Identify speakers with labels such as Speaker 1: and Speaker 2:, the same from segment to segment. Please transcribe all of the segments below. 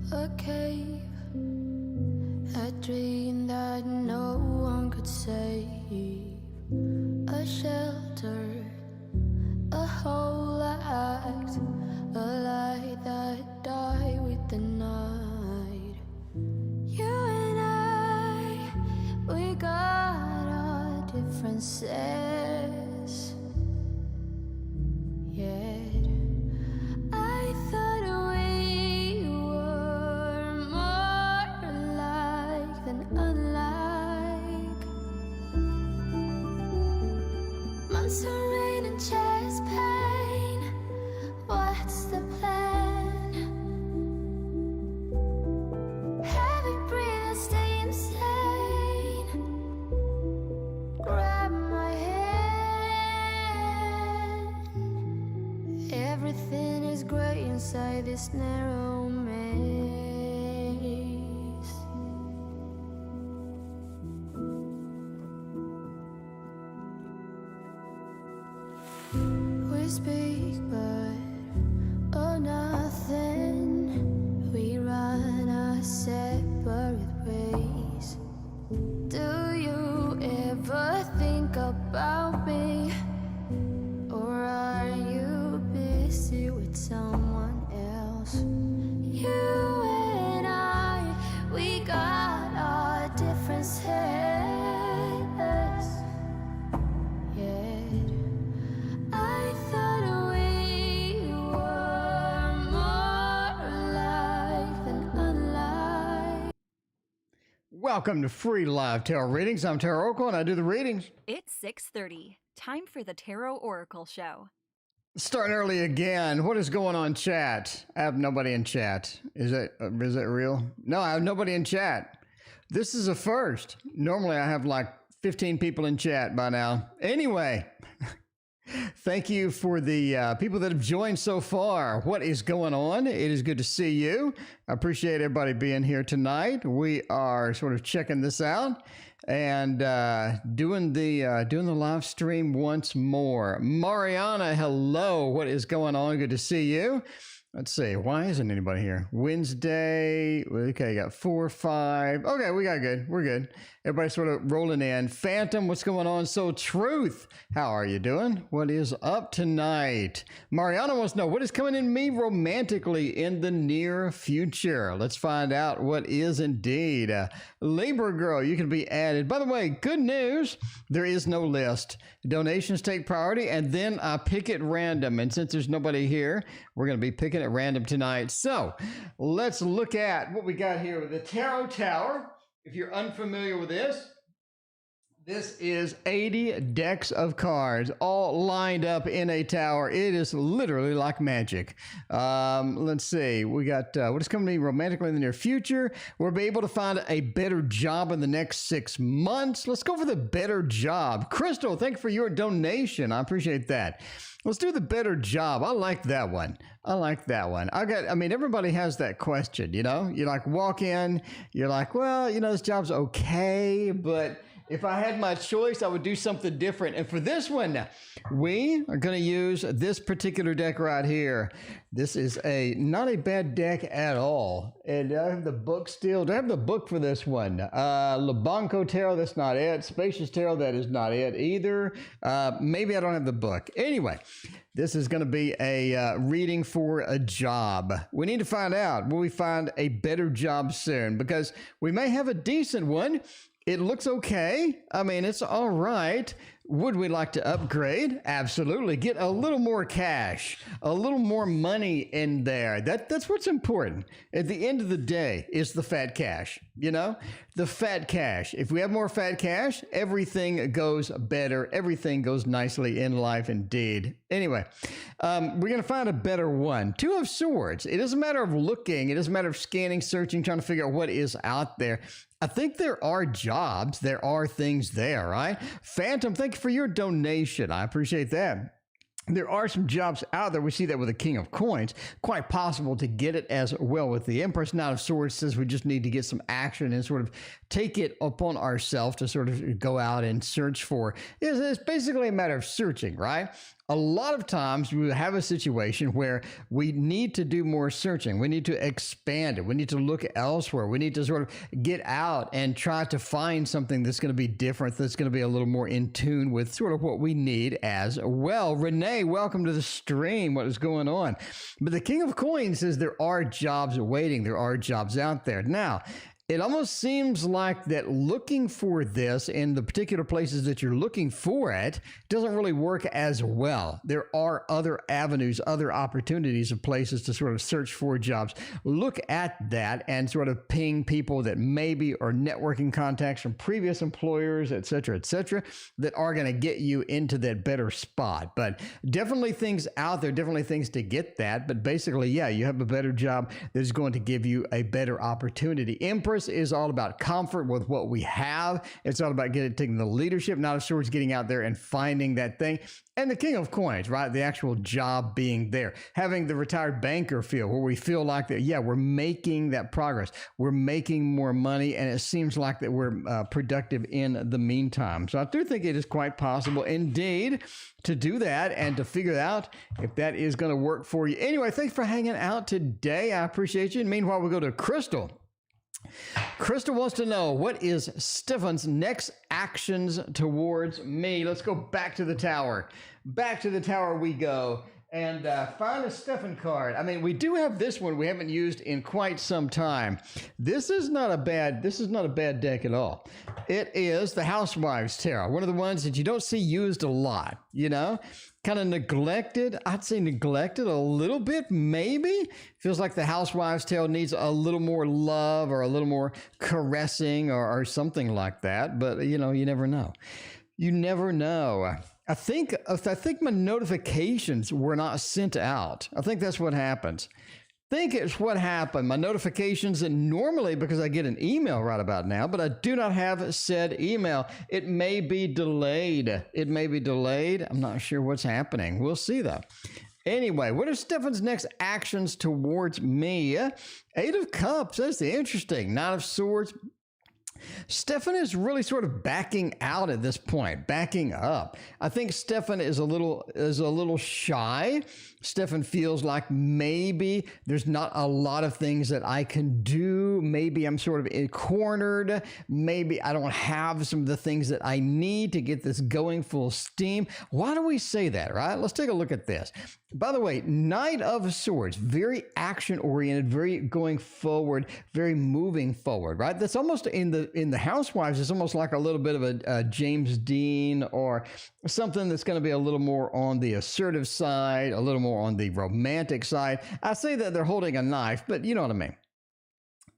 Speaker 1: A cave, a dream that no one could save. A shelter, a whole act, a light that died with the night. You and I, we got our differences. Yet I thought we were more alike than unlike. Months of rain and chest pain. What's the plan? Heavy breathing, stay insane. Grab my hand. Everything is grey inside this narrow maze. We speak, but oh, nothing. We run our separate ways. Do you ever think about me? Or are you busy with someone else? You and I, we got our differences. Yet I thought we were more alike than unlike.
Speaker 2: Welcome to Free Live Tarot Readings. I'm Tarot Oracle and I do the readings.
Speaker 3: It's 6:30. Time for the Tarot Oracle Show.
Speaker 2: Starting early again. What is going on, chat? I have nobody in chat. Is it real? No, I have nobody in chat. This is a first. Normally I have like 15 people in chat by now. Anyway, thank you for the people that have joined so far. What is going on? It is good to see you. I appreciate everybody being here tonight. We are sort of checking this out and doing the live stream once more. Mariana, hello. What is going on? Good to see you. Let's see. Why isn't anybody here? Wednesday. Okay, got 4, 5. Okay, we got good. We're good. Everybody's sort of rolling in. Phantom, what's going on? So Truth, how are you doing? What is up tonight? Mariana wants to know what is coming in me romantically in the near future. Let's find out what is indeed. Libra girl, you can be added. By the way, good news. There is no list. Donations take priority, and then I pick it random. And since there's nobody here, we're going to be picking at random tonight. So let's look at what we got here with the Tarot Tower. If you're unfamiliar with this is 80 decks of cards all lined up in a tower. It is literally like magic. Let's see. We got what is coming to me romantically in the near future. We'll be able to find a better job in the next 6 months. Let's go for the better job. Crystal, thank you for your donation. I appreciate that. Let's do the better job. I like that one. I like that one. I mean, everybody has that question, you know? You like walk in, you're like, well, you know, this job's okay, but if I had my choice, I would do something different. And for this one, we are going to use this particular deck right here. This is not a bad deck at all. And I have the book still. Do I have the book for this one? Labanco Tarot, that's not it. Spacious Tarot, that is not it either. Maybe I don't have the book. Anyway, this is going to be a reading for a job. We need to find out, will we find a better job soon? Because we may have a decent one. It looks okay. I mean, it's all right. Would we like to upgrade? Absolutely. Get a little more cash, a little more money in there. That's what's important. At the end of the day, is the fat cash, you know? The fat cash. If we have more fat cash, everything goes better. Everything goes nicely in life indeed. Anyway, we're going to find a better one. 2 of Swords. It doesn't matter of looking. It doesn't matter of scanning, searching, trying to figure out what is out there. I think there are jobs. There are things there, right? Phantom, thank you for your donation. I appreciate that. there are some jobs out there. We see that with the King of Coins. Quite possible to get it as well with the Empress. Knight of Swords says we just need to get some action and sort of take it upon ourselves to sort of go out and search for. It's basically a matter of searching, right? A lot of times we have a situation where we need to do more searching. We need to expand it. We need to look elsewhere. We need to sort of get out and try to find something that's going to be different, that's going to be a little more in tune with sort of what we need as well. Renee, welcome to the stream. What is going on? But the King of Coins says there are jobs waiting. There are jobs out there. Now, it almost seems like that looking for this in the particular places that you're looking for it doesn't really work as well. There are other avenues, other opportunities of places to sort of search for jobs. Look at that and sort of ping people that maybe are networking contacts from previous employers, et cetera, that are going to get you into that better spot. But definitely things out there, definitely things to get that. But basically, yeah, you have a better job that is going to give you a better opportunity. Empress is all about comfort with what we have. It's all about taking the leadership, Knight of Swords, getting out there and finding that thing. And the King of Coins, right? The actual job being there. Having the retired banker feel where we feel like that, yeah, we're making that progress. We're making more money, and it seems like that we're productive in the meantime. So I do think it is quite possible indeed to do that and to figure out if that is going to work for you. Anyway, thanks for hanging out today. I appreciate you. And meanwhile, we go to Crystal. Crystal wants to know, what is Stefan's next actions towards me? Let's go back to the tower. Back to the tower we go. And find a Stefan card. I mean, we do have this one we haven't used in quite some time. This is not a bad deck at all. It is the Housewives Tarot, one of the ones that you don't see used a lot, you know? Kind of neglected. I'd say neglected a little bit, maybe. Feels like the Housewives Tale needs a little more love or a little more caressing or something like that. But, you know, you never know. You never know. I think my notifications were not sent out. I think that's what happens. Think it's what happened. My notifications, and normally because I get an email right about now, but I do not have said email. It may be delayed. It may be delayed. I'm not sure what's happening. We'll see though. Anyway, what are Stefan's next actions towards me? 8 of Cups. That's the interesting. Knight of Swords. Stefan is really sort of backing out at this point, backing up. I think Stefan is a little shy. Stefan feels like maybe there's not a lot of things that I can do. Maybe I'm sort of cornered. Maybe I don't have some of the things that I need to get this going full steam. Why do we say that, right? Let's take a look at this. By the way, Knight of Swords, very action-oriented, very going forward, very moving forward, right? That's almost in the Housewives, it's almost like a little bit of a James Dean or something that's going to be a little more on the assertive side, a little more on the romantic side. I say that they're holding a knife, but you know what I mean.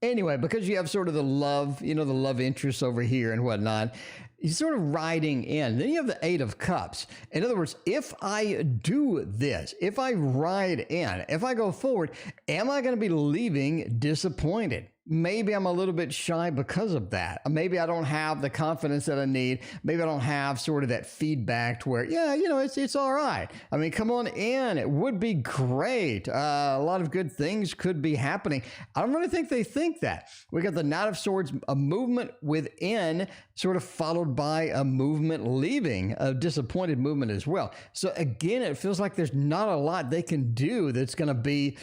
Speaker 2: Anyway, because you have sort of the love, you know, the love interests over here and whatnot, you're sort of riding in. Then you have the 8 of Cups. In other words, if I do this, if I ride in, if I go forward, am I going to be leaving disappointed? Maybe I'm a little bit shy because of that. Maybe I don't have the confidence that I need. Maybe I don't have sort of that feedback to where, yeah, you know, it's all right. I mean, come on in. It would be great. A lot of good things could be happening. I don't really think they think that. We got the Knight of Swords, a movement within, sort of followed by a movement leaving, a disappointed movement as well. So again, it feels like there's not a lot they can do that's going to be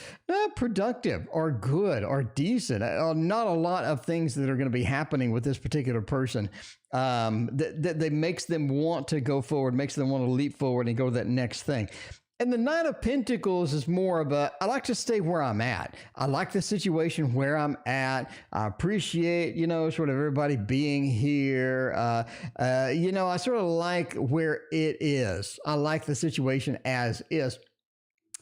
Speaker 2: productive or good or decent. Not a lot of things that are going to be happening with this particular person that makes them want to go forward, makes them want to leap forward and go to that next thing. And the Knight of Pentacles is more of a, I like to stay where I'm at. I like the situation where I'm at. I appreciate, you know, sort of everybody being here. You know, I sort of like where it is. I like the situation as is.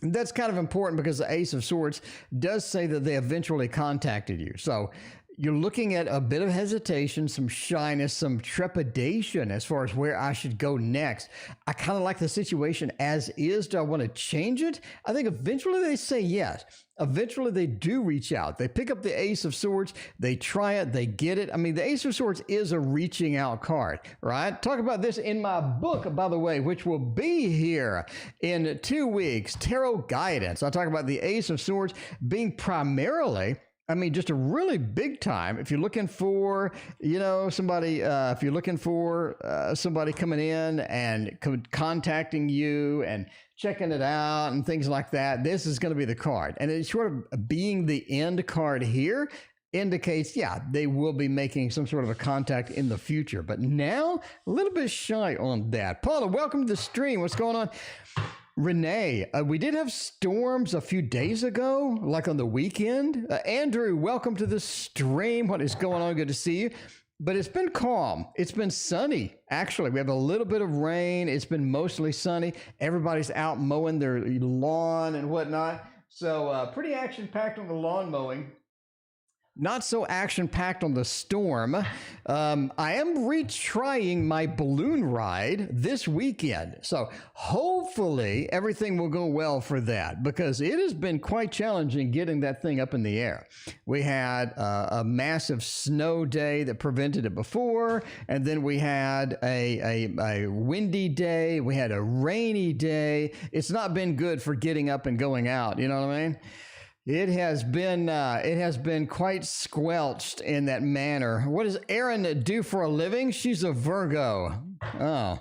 Speaker 2: That's kind of important because the Ace of Swords does say that they eventually contacted you. So, You're looking at a bit of hesitation, some shyness, some trepidation as far as where I should go next. I kind of like the situation as is. Do I want to change it? I think eventually they say yes. Eventually they do reach out. They pick up the Ace of Swords. They try it. They get it. I mean, the Ace of Swords is a reaching out card, right? Talk about this in my book, by the way, which will be here in 2 weeks, Tarot Guidance. I talk about the Ace of Swords being primarily, I mean, just a really big time. If you're looking for, somebody, if you're looking for somebody coming in and contacting you and checking it out and things like that, this is going to be the card. And it's sort of being the end card here indicates, yeah, they will be making some sort of a contact in the future. But now, a little bit shy on that. Paula, welcome to the stream. What's going on? Renee, we did have storms a few days ago, like on the weekend. Andrew, welcome to the stream. What is going on? Good to see you. But it's been calm. It's been sunny, actually. We have a little bit of rain. It's been mostly sunny. Everybody's out mowing their lawn and whatnot. So pretty action-packed on the lawn mowing. Not so action-packed on the storm. I am retrying my balloon ride this weekend. So hopefully everything will go well for that, because it has been quite challenging getting that thing up in the air. We had a massive snow day that prevented it before, and then we had a windy day. We had a rainy day. It's not been good for getting up and going out. You know what I mean? It has been quite squelched in that manner. What does Erin do for a living? She's a Virgo. Oh,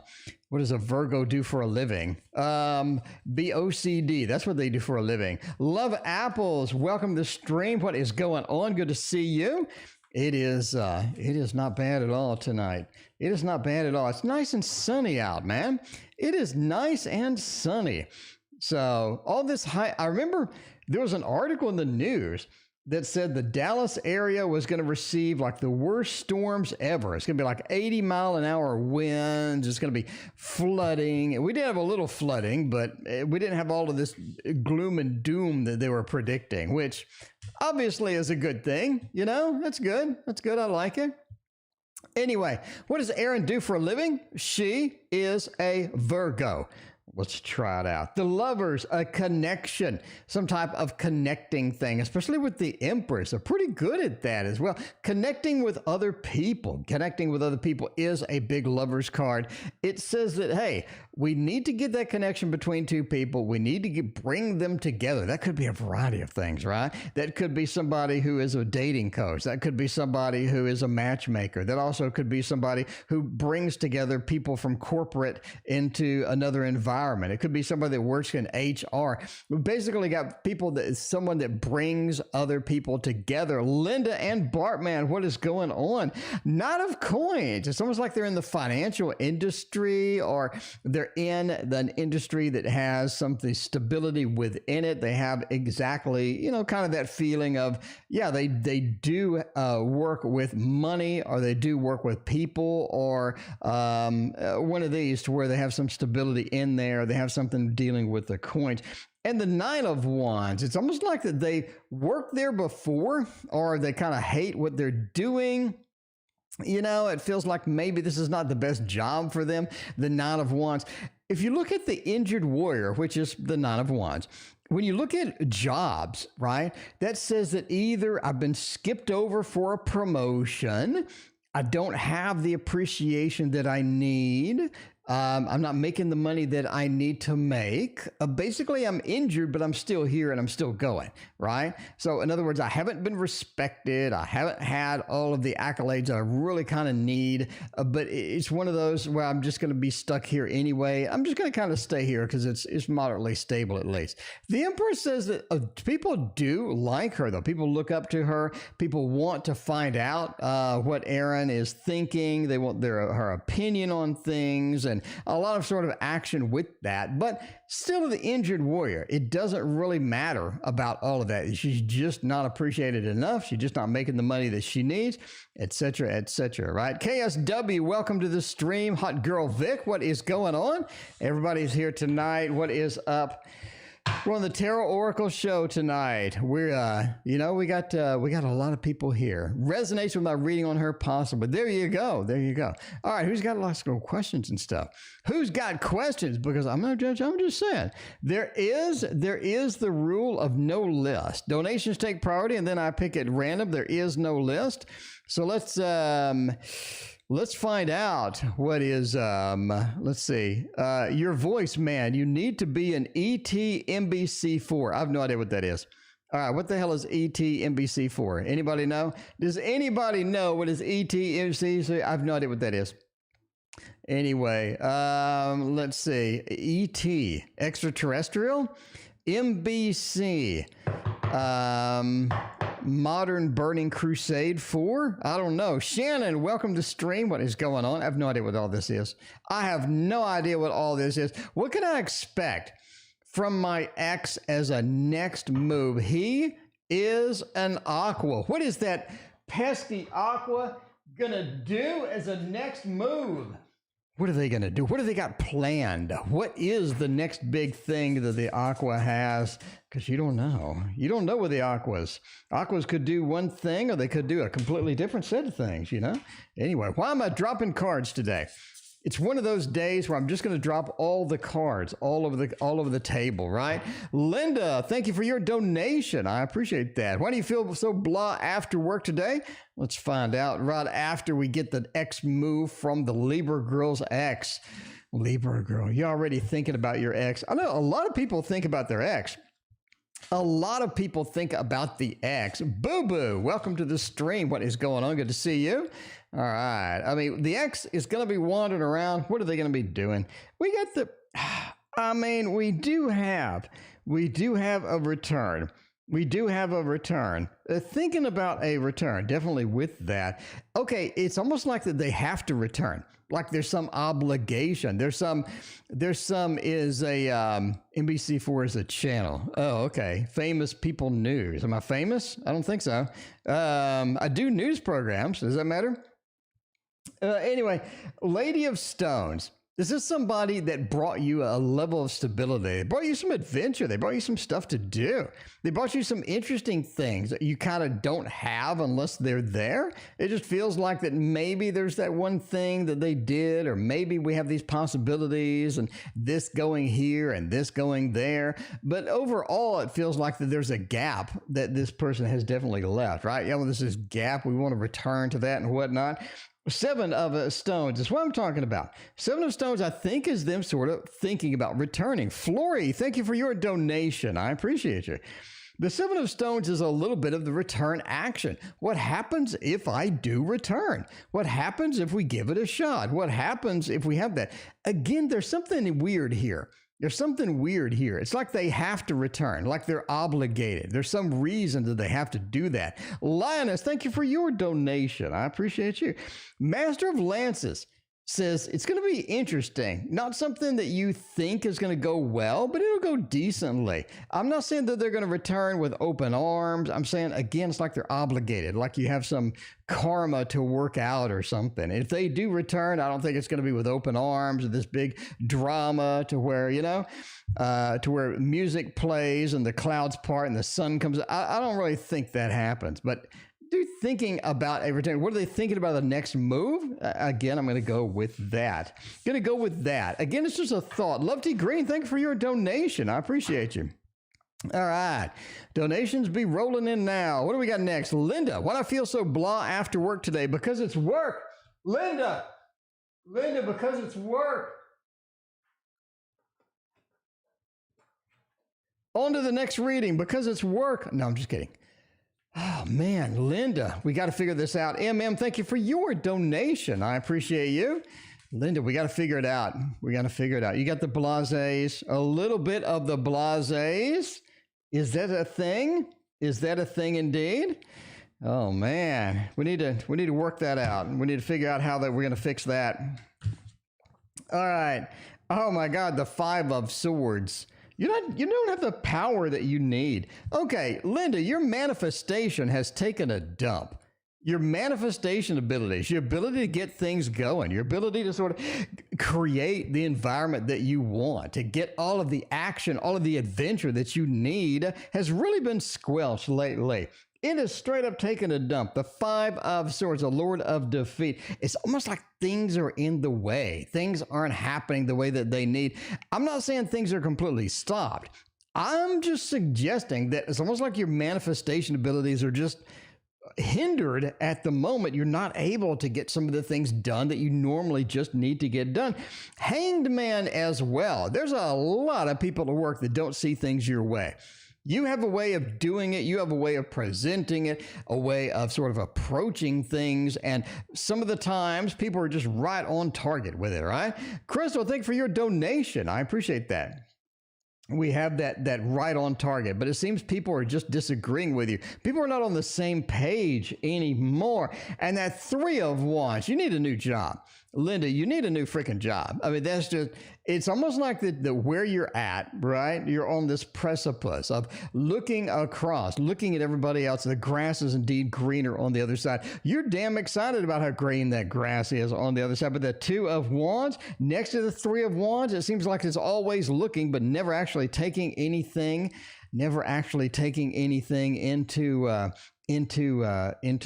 Speaker 2: what does a Virgo do for a living? Be OCD. That's what they do for a living. Love apples. Welcome to the stream. What is going on? Good to see you. It is not bad at all tonight. It is not bad at all. It's nice and sunny out, man. It is nice and sunny. So all this I remember there was an article in the news that said the Dallas area was going to receive like the worst storms ever. It's going to be like 80-mile-an-hour winds. It's going to be flooding. We did have a little flooding, but we didn't have all of this gloom and doom that they were predicting, which obviously is a good thing. You know, that's good. That's good. I like it. Anyway, what does Erin do for a living? She is a Virgo. Let's try it out. The Lovers, a connection, some type of connecting thing, especially with the Empress. They're pretty good at that as well. Connecting with other people. Connecting with other people is a big Lovers card. It says that, hey, we need to get that connection between two people. We need to bring them together. That could be a variety of things, right? That could be somebody who is a dating coach. That could be somebody who is a matchmaker. That also could be somebody who brings together people from corporate into another environment. It could be somebody that works in HR. We basically got someone that brings other people together. Linda and Bartman, what is going on? Knight of Coins. It's almost like they're in the financial industry, or they're in an industry that has something stability within it. They have exactly, kind of that feeling of, yeah, they do work with money, or they do work with people, or one of these to where they have some stability in there. They have something dealing with the coins. And the Nine of Wands, it's almost like that they worked there before, or they kind of hate what they're doing. It feels like maybe this is not the best job for them. The Nine of Wands. If you look at the Injured Warrior, which is the Nine of Wands, when you look at jobs, right, that says that either I've been skipped over for a promotion, I don't have the appreciation that I need, I'm not making the money that I need to make. Basically, I'm injured, but I'm still here and I'm still going, right? So in other words, I haven't been respected. I haven't had all of the accolades that I really kind of need, but it's one of those where I'm just going to be stuck here anyway. I'm just going to kind of stay here because it's moderately stable at least. The Empress says that people do like her, though. People look up to her. People want to find out what Erin is thinking. They want her opinion on things, and a lot of sort of action with that. But still, the Injured Warrior, it doesn't really matter about all of that. She's just not appreciated enough. She's just not making the money that she needs, etc., right? KSW, welcome to the stream. Hot Girl Vic, what is going on? Everybody's here tonight. What is up? We're on the Tarot Oracle Show tonight. We're, we got a lot of people here. Resonates with my reading on her, possibly. There you go. There you go. All right, who's got lots of questions and stuff? Who's got questions? Because I'm not judge. I'm just saying there is the rule of no list. Donations take priority, and then I pick at random. There is no list. So let's find out what is, let's see, your voice, man. You need to be an ET-MBC4. I have no idea what that is. All right, what the hell is ET-MBC4? Anybody know? Does anybody know what is ET-MBC4? I have no idea what that is. Anyway, let's see. ET, extraterrestrial, MBC, Modern Burning Crusade 4? I don't know. Shannon, welcome to stream. What is going on? I have no idea what all this is. I have no idea what all this is. What can I expect from my ex as a next move? He is an Aqua. What is that pesky Aqua gonna do as a next move? What are they going to do? What do they got planned? What is the next big thing that the Aqua has? Because you don't know. You don't know with the Aquas. Aquas could do one thing, or they could do a completely different set of things, you know? Anyway, why am I dropping cards today? It's one of those days where I'm just going to drop all the cards all over the table, right? Linda, thank you for your donation. I appreciate that. Why do you feel so blah after work today? Let's find out right after we get the X move from the Libra girl's ex. Libra girl, you're already thinking about your ex. I know a lot of people think about their ex. A lot of people think about the ex. Boo Boo, welcome to the stream. What is going on? Good to see you. All right. I mean, the ex is going to be wandering around. What are they going to be doing? We do have a return. We do have a return. Thinking about a return, definitely with that. Okay, it's almost like that they have to return. Like there's some obligation. There's some is a NBC4 is a channel. Oh, okay. Famous people news. Am I famous? I don't think so. I do news programs. Does that matter? Anyway, Lady of Stones. Is this somebody that brought you a level of stability? They brought you some adventure. They brought you some stuff to do. They brought you some interesting things that you kind of don't have unless they're there. It just feels like that maybe there's that one thing that they did, or maybe we have these possibilities and this going here and this going there. But overall, it feels like that there's a gap that this person has definitely left, right? Yeah, well, there's this gap. We want to return to that and whatnot. Seven of Stones is what I'm talking about. Seven of Stones, I think, is them sort of thinking about returning. Flory, thank you for your donation. I appreciate you. The Seven of Stones is a little bit of the return action. What happens if I do return? What happens if we give it a shot? What happens if we have that? Again, there's something weird here. There's something weird here. It's like they have to return, like they're obligated. There's some reason that they have to do that. Lioness, thank you for your donation. I appreciate you. Master of Lances says it's going to be interesting. Not something that you think is going to go well, but it'll go decently. I'm not saying that they're going to return with open arms. I'm saying, again, it's like they're obligated, like you have some karma to work out or something. If they do return, I don't think it's going to be with open arms or this big drama to where, to where music plays and the clouds part and the sun comes. I don't really think that happens, but thinking about a return. What are they thinking about the next move? Again, I'm going to go with that. Again, it's just a thought. Love T Green, thank you for your donation. I appreciate you. All right. Donations be rolling in now. What do we got next? Linda, why do I feel so blah after work today? Because it's work. Linda, because it's work. On to the next reading. Because it's work. No, I'm just kidding. Oh, man, Linda, we got to figure this out. MM, thank you for your donation. I appreciate you. Linda, we got to figure it out. You got the blasés, a little bit of the blasés. Is that a thing? Is that a thing indeed? Oh, man, we need to work that out. We need to figure out how that we're going to fix that. All right. Oh, my God, the Five of Swords. You don't have the power that you need. Okay, Linda, your manifestation has taken a dump. Your manifestation abilities, your ability to get things going, your ability to sort of create the environment that you want, to get all of the action, all of the adventure that you need has really been squelched lately. It is straight up taking a dump. The Five of Swords, the Lord of Defeat. It's almost like things are in the way. Things aren't happening the way that they need. I'm not saying things are completely stopped. I'm just suggesting that it's almost like your manifestation abilities are just hindered at the moment. You're not able to get some of the things done that you normally just need to get done. Hanged Man as well. There's a lot of people at work that don't see things your way. You have a way of doing it. You have a way of presenting it, a way of sort of approaching things. And some of the times people are just right on target with it, right? Crystal, thank you for your donation. I appreciate that. We have that right on target, but it seems people are just disagreeing with you. People are not on the same page anymore. And that Three of Wands, you need a new job. Linda, you need a new freaking job. I mean, that's just, it's almost like the where you're at, right? You're on this precipice of looking across, looking at everybody else. The grass is indeed greener on the other side. You're damn excited about how green that grass is on the other side. But the Two of Wands next to the Three of Wands, it seems like it's always looking, but never actually taking anything into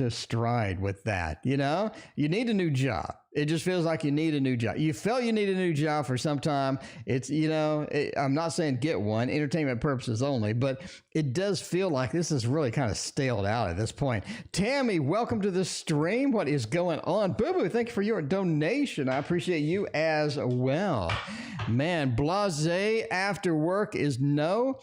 Speaker 2: stride with that. You know, you need a new job. It just feels like you need a new job. You felt you need a new job for some time. It's, you know, I'm not saying get one, entertainment purposes only, but it does feel like this is really kind of staled out at this point. Tammy, welcome to the stream. What is going on? Boo Boo, thank you for your donation. I appreciate you as well. Man, blasé after work is no.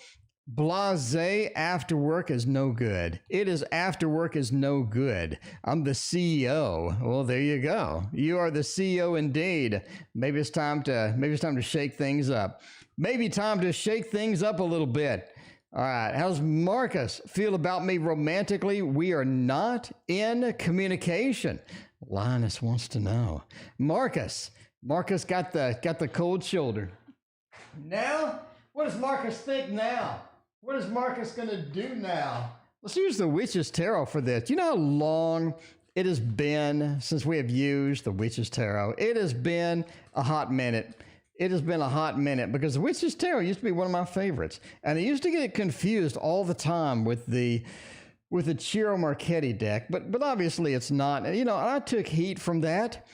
Speaker 2: Blasé after work is no good. It is after work is no good. I'm the CEO. Well, there you go. You are the CEO indeed. Maybe it's time to shake things up. Maybe time to shake things up a little bit. All right. How's Marcus feel about me romantically? We are not in communication. Linus wants to know. Marcus got the cold shoulder. Now, what does Marcus think now? What is Marcus going to do now? Let's use the Witch's Tarot for this. You know how long it has been since we have used the Witch's Tarot? It has been a hot minute. It has been a hot minute because the Witch's Tarot used to be one of my favorites. And I used to get confused all the time with the Ciro Marchetti deck, but obviously it's not. You know, I took heat from that.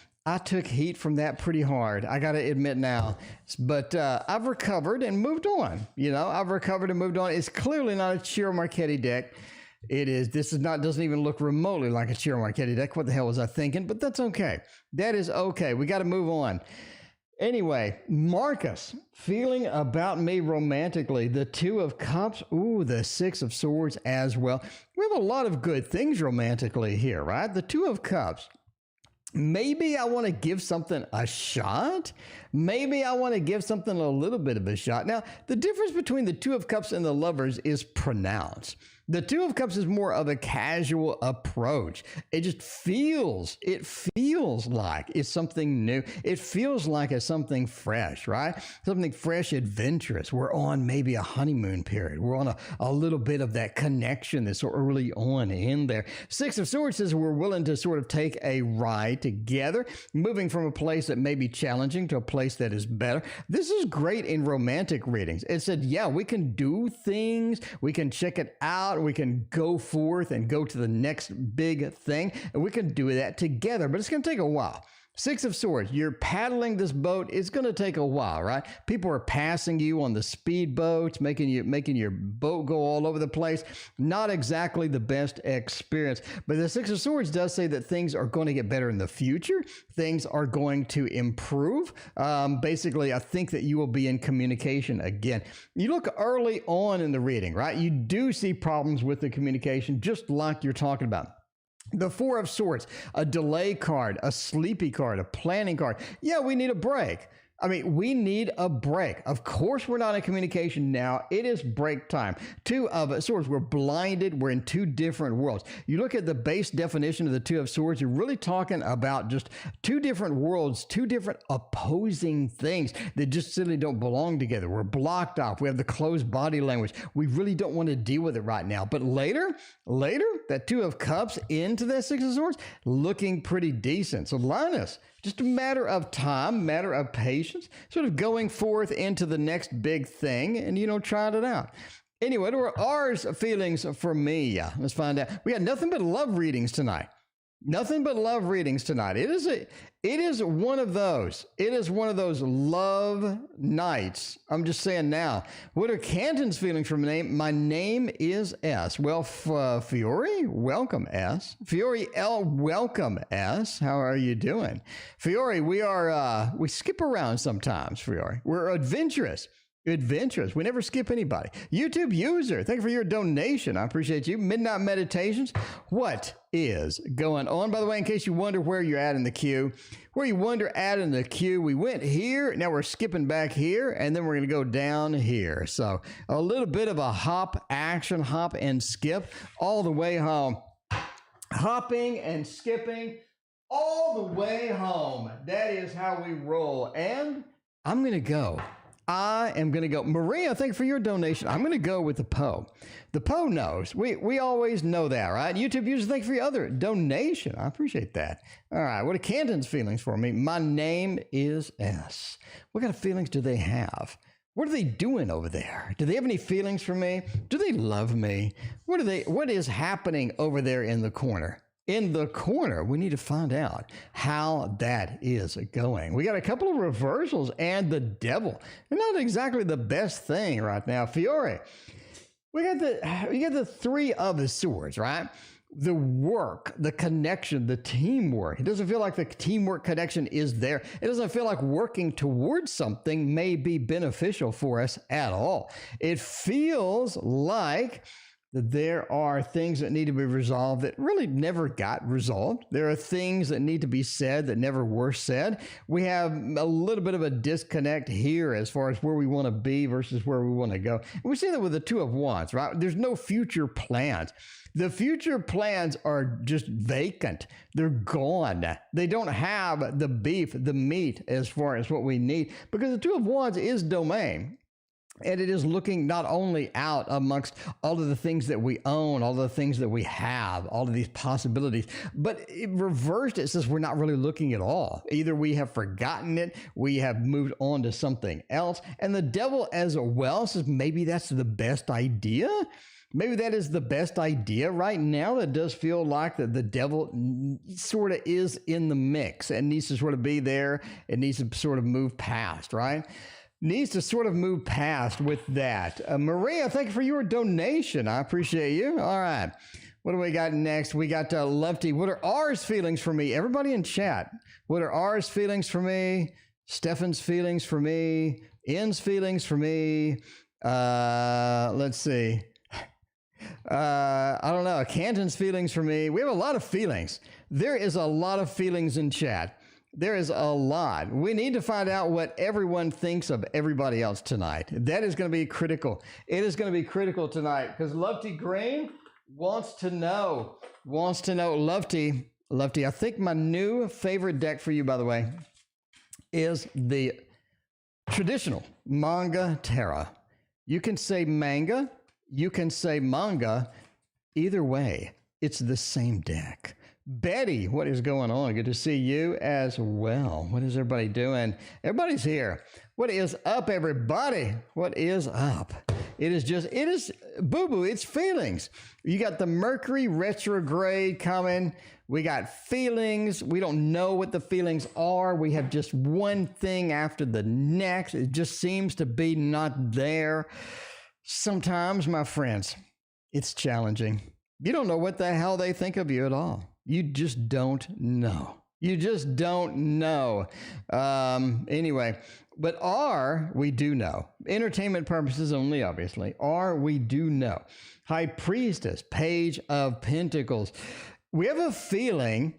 Speaker 2: Pretty hard. I got to admit now, but I've recovered and moved on. You know, I've recovered and moved on. It's clearly not a Ciro Marchetti deck. Doesn't even look remotely like a Ciro Marchetti deck. What the hell was I thinking? But that's okay. That is okay. We got to move on. Anyway, Marcus, feeling about me romantically, the Two of Cups, ooh, the Six of Swords as well. We have a lot of good things romantically here, right? The Two of Cups. Maybe I want to give something a shot. Maybe I want to give something a little bit of a shot. Now, the difference between the Two of Cups and the Lovers is pronounced. The Two of Cups is more of a casual approach. It feels like it's something new. It feels like it's something fresh, right? Something fresh, adventurous. We're on maybe a honeymoon period. We're on a little bit of that connection that's early on in there. Six of Swords says we're willing to sort of take a ride together, moving from a place that may be challenging to a place that is better. This is great in romantic readings. It said, yeah, we can do things. We can check it out. We can go forth and go to the next big thing, and we can do that together, but it's going to take a while. Six of Swords, you're paddling this boat. It's going to take a while, right? People are passing you on the speed boats, making your boat go all over the place. Not exactly the best experience, but the Six of Swords does say that things are going to get better in the future. Things are going to improve. Basically, I think that you will be in communication again. You look early on in the reading, right? You do see problems with the communication, just like you're talking about. The Four of Swords, a delay card, a sleepy card, a planning card. Yeah, we need a break. I mean, we need a break. Of course, we're not in communication now. It is break time. Two of swords, we're blinded. We're in two different worlds. You look at the base definition of the two of swords, you're really talking about just two different worlds, two different opposing things that just simply don't belong together. We're blocked off. We have the closed body language. We really don't want to deal with it right now. But later, that two of cups into that six of swords, looking pretty decent. So Linus, just a matter of time, matter of patience, sort of going forth into the next big thing and, trying it out. Anyway, what are ours feelings for me? Let's find out. We got nothing but love readings tonight. Nothing but love readings tonight. It is one of those. It is one of those love nights. I'm just saying now. What are Canton's feelings for my name? My name is S. Well, Fiore, welcome S. Fiore L, welcome S. How are you doing? Fiore, we skip around sometimes, Fiore. We're adventurous. Adventurous. We never skip anybody. YouTube user, thank you for your donation. I appreciate you. Midnight Meditations. What is going on? By the way, in case you wonder where you're at in the queue, we went here. Now we're skipping back here, and then we're going to go down here. So a little bit of a hop and skip all the way home. Hopping and skipping all the way home. That is how we roll. And I'm going to go. I am going to go. Maria, thank you for your donation. I'm going to go with the Poe. The Poe knows. We always know that, right? YouTube users, thank you for your other donation. I appreciate that. All right. What are Canton's feelings for me? My name is S. What kind of feelings do they have? What are they doing over there? Do they have any feelings for me? Do they love me? What is happening over there in the corner? In the corner, we need to find out how that is going. We got a couple of reversals and the devil. They're not exactly the best thing right now. Fiore, we got the three of the swords, right? The work, the connection, the teamwork. It doesn't feel like the teamwork connection is there. It doesn't feel like working towards something may be beneficial for us at all. It feels like that there are things that need to be resolved that really never got resolved. There are things that need to be said that never were said. We have a little bit of a disconnect here as far as where we want to be versus where we want to go. And we see that with the Two of Wands, right? There's no future plans. The future plans are just vacant. They're gone. They don't have the beef, the meat as far as what we need, because the Two of Wands is domain. And it is looking not only out amongst all of the things that we own, all of the things that we have, all of these possibilities, but it reversed. It says we're not really looking at all. Either we have forgotten it, we have moved on to something else. And the devil as well says maybe that's the best idea. Maybe that is the best idea right now. That does feel like that the devil sort of is in the mix and needs to sort of be there. It needs to sort of move past, right? Needs to sort of move past with that. Maria, thank you for your donation. I appreciate you. All right. What do we got next? We got Lefty. What are ours feelings for me? Everybody in chat. What are ours feelings for me? Stefan's feelings for me. N's feelings for me. Let's see. I don't know. Canton's feelings for me. We have a lot of feelings. There is a lot of feelings in chat. There is a lot. We need to find out what everyone thinks of everybody else tonight. That is going to be critical. It is going to be critical tonight because Lefty Green wants to know. Lefty, I think my new favorite deck for you, by the way, is the traditional manga Terra. You can say manga. You can say manga. Either way, it's the same deck. Betty, what is going on? Good to see you as well. What is everybody doing? Everybody's here. What is up, everybody? What is up? It is boo-boo. It's feelings. You got the Mercury retrograde coming. We got feelings. We don't know what the feelings are. We have just one thing after the next. It just seems to be not there. Sometimes, my friends, it's challenging. You don't know what the hell they think of you at all. You just don't know. Anyway, but we do know. Entertainment purposes only, obviously. We do know. High Priestess, Page of Pentacles. We have a feeling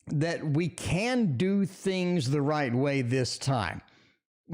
Speaker 2: that we can do things the right way this time.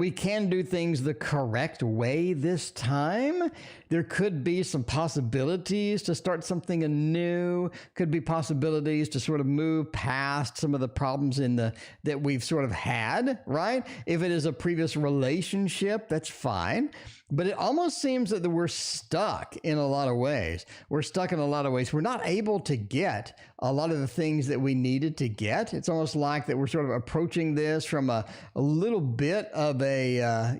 Speaker 2: We can do things the correct way this time. There could be some possibilities to start something anew. Could be possibilities to sort of move past some of the problems that we've sort of had, right? If it is a previous relationship, that's fine. But it almost seems that we're stuck in a lot of ways. We're stuck in a lot of ways. We're not able to get a lot of the things that we needed to get. It's almost like that we're sort of approaching this from a little bit of a,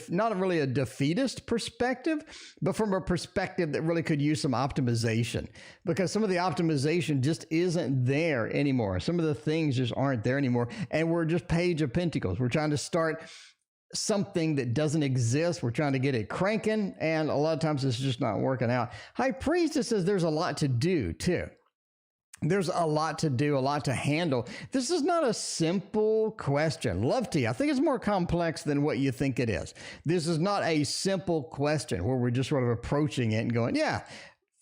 Speaker 2: not really a defeatist perspective, but from a perspective that really could use some optimization, because some of the optimization just isn't there anymore. Some of the things just aren't there anymore. And we're just Page of Pentacles. We're trying to start something that doesn't exist. We're trying to get it cranking, and a lot of times it's just not working out. High Priestess says there's a lot to do too. There's a lot to do, a lot to handle. This is not a simple question. Love tea, I think it's more complex than what you think it is. This is not a simple question where we're just sort of approaching it and going, yeah,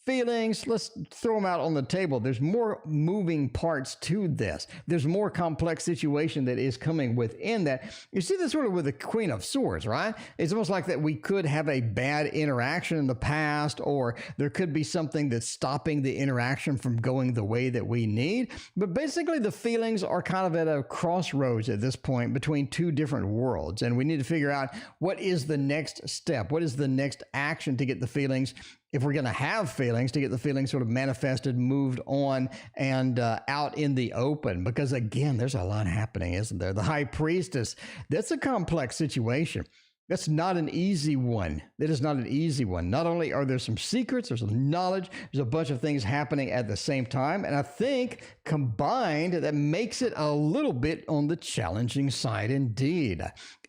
Speaker 2: feelings, let's throw them out on the table. There's more moving parts to this. There's more complex situation that is coming within that. You see this sort of with the Queen of Swords, right? It's almost like that we could have a bad interaction in the past, or there could be something that's stopping the interaction from going the way that we need. But basically the feelings are kind of at a crossroads at this point between two different worlds. And we need to figure out what is the next step? What is the next action to get the feelings, if we're going to have feelings, to get the feelings sort of manifested, moved on, and out in the open. Because again, there's a lot happening, isn't there? The High Priestess, that's a complex situation. That's not an easy one. That is not an easy one. Not only are there some secrets, there's some knowledge, there's a bunch of things happening at the same time. And I think combined, that makes it a little bit on the challenging side indeed.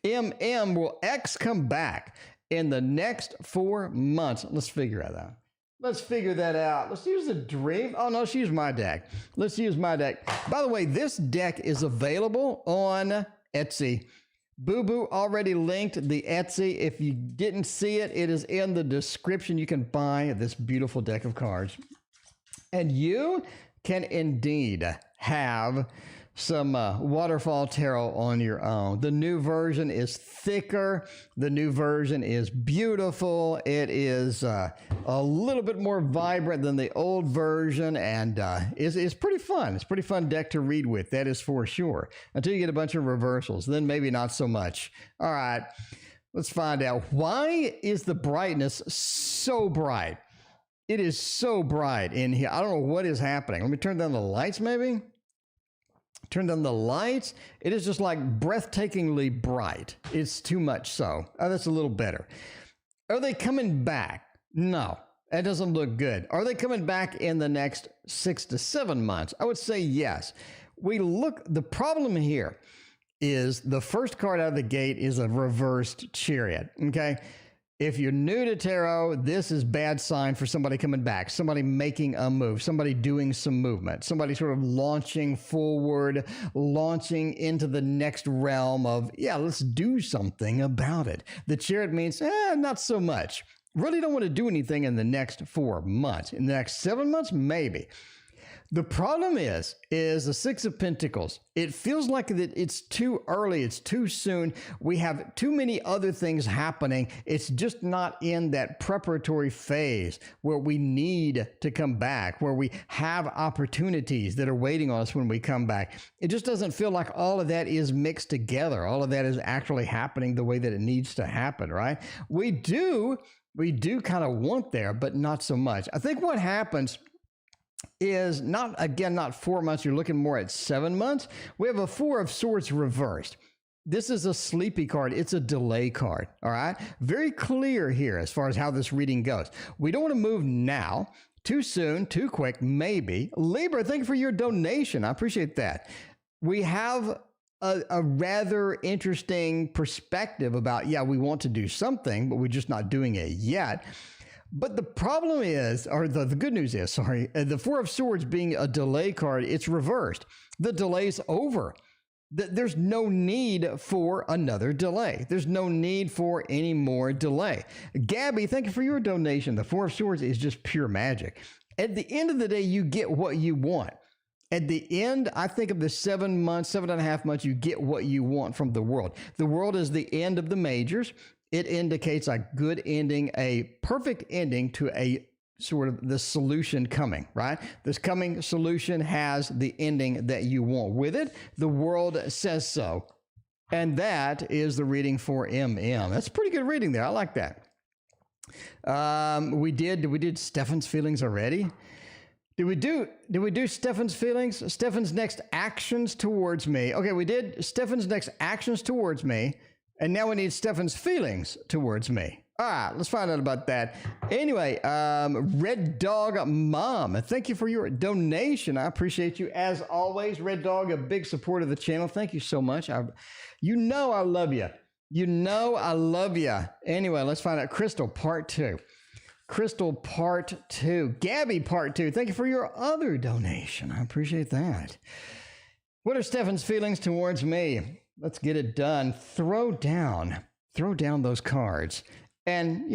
Speaker 2: Will X come back in the next 4 months? Let's figure that out. Let's figure that out. Let's use the dream. Oh, no, let's use my deck. Let's use my deck. By the way, this deck is available on Etsy. Boo Boo already linked the Etsy. If you didn't see it, it is in the description. You can buy this beautiful deck of cards. And you can indeed have some waterfall tarot on your own. The new version is thicker. The new version is beautiful. It is a little bit more vibrant than the old version, and it's pretty fun. It's a pretty fun deck to read with, that is for sure, until you get a bunch of reversals. Then maybe not so much. All right, let's find out. Why is the brightness so bright? It is so bright in here. I don't know what is happening. Let me turn down the lights maybe. Turn down the lights. It is just like breathtakingly bright. It's too much so. Oh, that's a little better. Are they coming back? No, that doesn't look good. Are they coming back in the next 6 to 7 months? I would say yes. The problem here is the first card out of the gate is a reversed Chariot, okay? If you're new to tarot, this is bad sign for somebody coming back, somebody making a move, somebody doing some movement, somebody sort of launching forward, launching into the next realm of, yeah, let's do something about it. The Chariot means, not so much. Really don't want to do anything in the next 4 months. In the next 7 months, maybe. The problem is the Six of Pentacles. It feels like that it's too early. It's too soon. We have too many other things happening. It's just not in that preparatory phase where we need to come back, where we have opportunities that are waiting on us when we come back. It just doesn't feel like all of that is mixed together. All of that is actually happening the way that it needs to happen, right? We do kind of want there, but not so much. I think what happens is not 4 months. You're looking more at 7 months. We have a Four of Swords reversed. This is a sleepy card. It's a delay card. All right. Very clear here as far as how this reading goes. We don't want to move now. Too soon, too quick, maybe. Libra, thank you for your donation. I appreciate that. We have a rather interesting perspective about, we want to do something, but we're just not doing it yet. But the problem is, or the good news is, the Four of Swords being a delay card, it's reversed. The delay's over. There's no need for another delay. There's no need for any more delay. Gabby, thank you for your donation. The Four of Swords is just pure magic. At the end of the day, you get what you want. At the end, I think of the 7 months, 7.5 months, you get what you want from the world. The world is the end of the majors. It indicates a good ending, a perfect ending to a sort of the solution coming, right? This coming solution has the ending that you want with it. The world says so. And that is the reading for MM. That's pretty good reading there. I like that. We did Stefan's feelings already? Did we do Stefan's feelings? Stefan's next actions towards me. Okay, we did Stefan's next actions towards me, and now we need Stefan's feelings towards me. All right, let's find out about that. Anyway, Red Dog Mom, thank you for your donation. I appreciate you as always. Red Dog, a big supporter of the channel. Thank you so much. You know I love you. You know I love you. Anyway, let's find out. Crystal, part 2. Crystal, part 2. Gabby, part 2. Thank you for your other donation. I appreciate that. What are Stefan's feelings towards me? Let's get it done. Throw down those cards. And,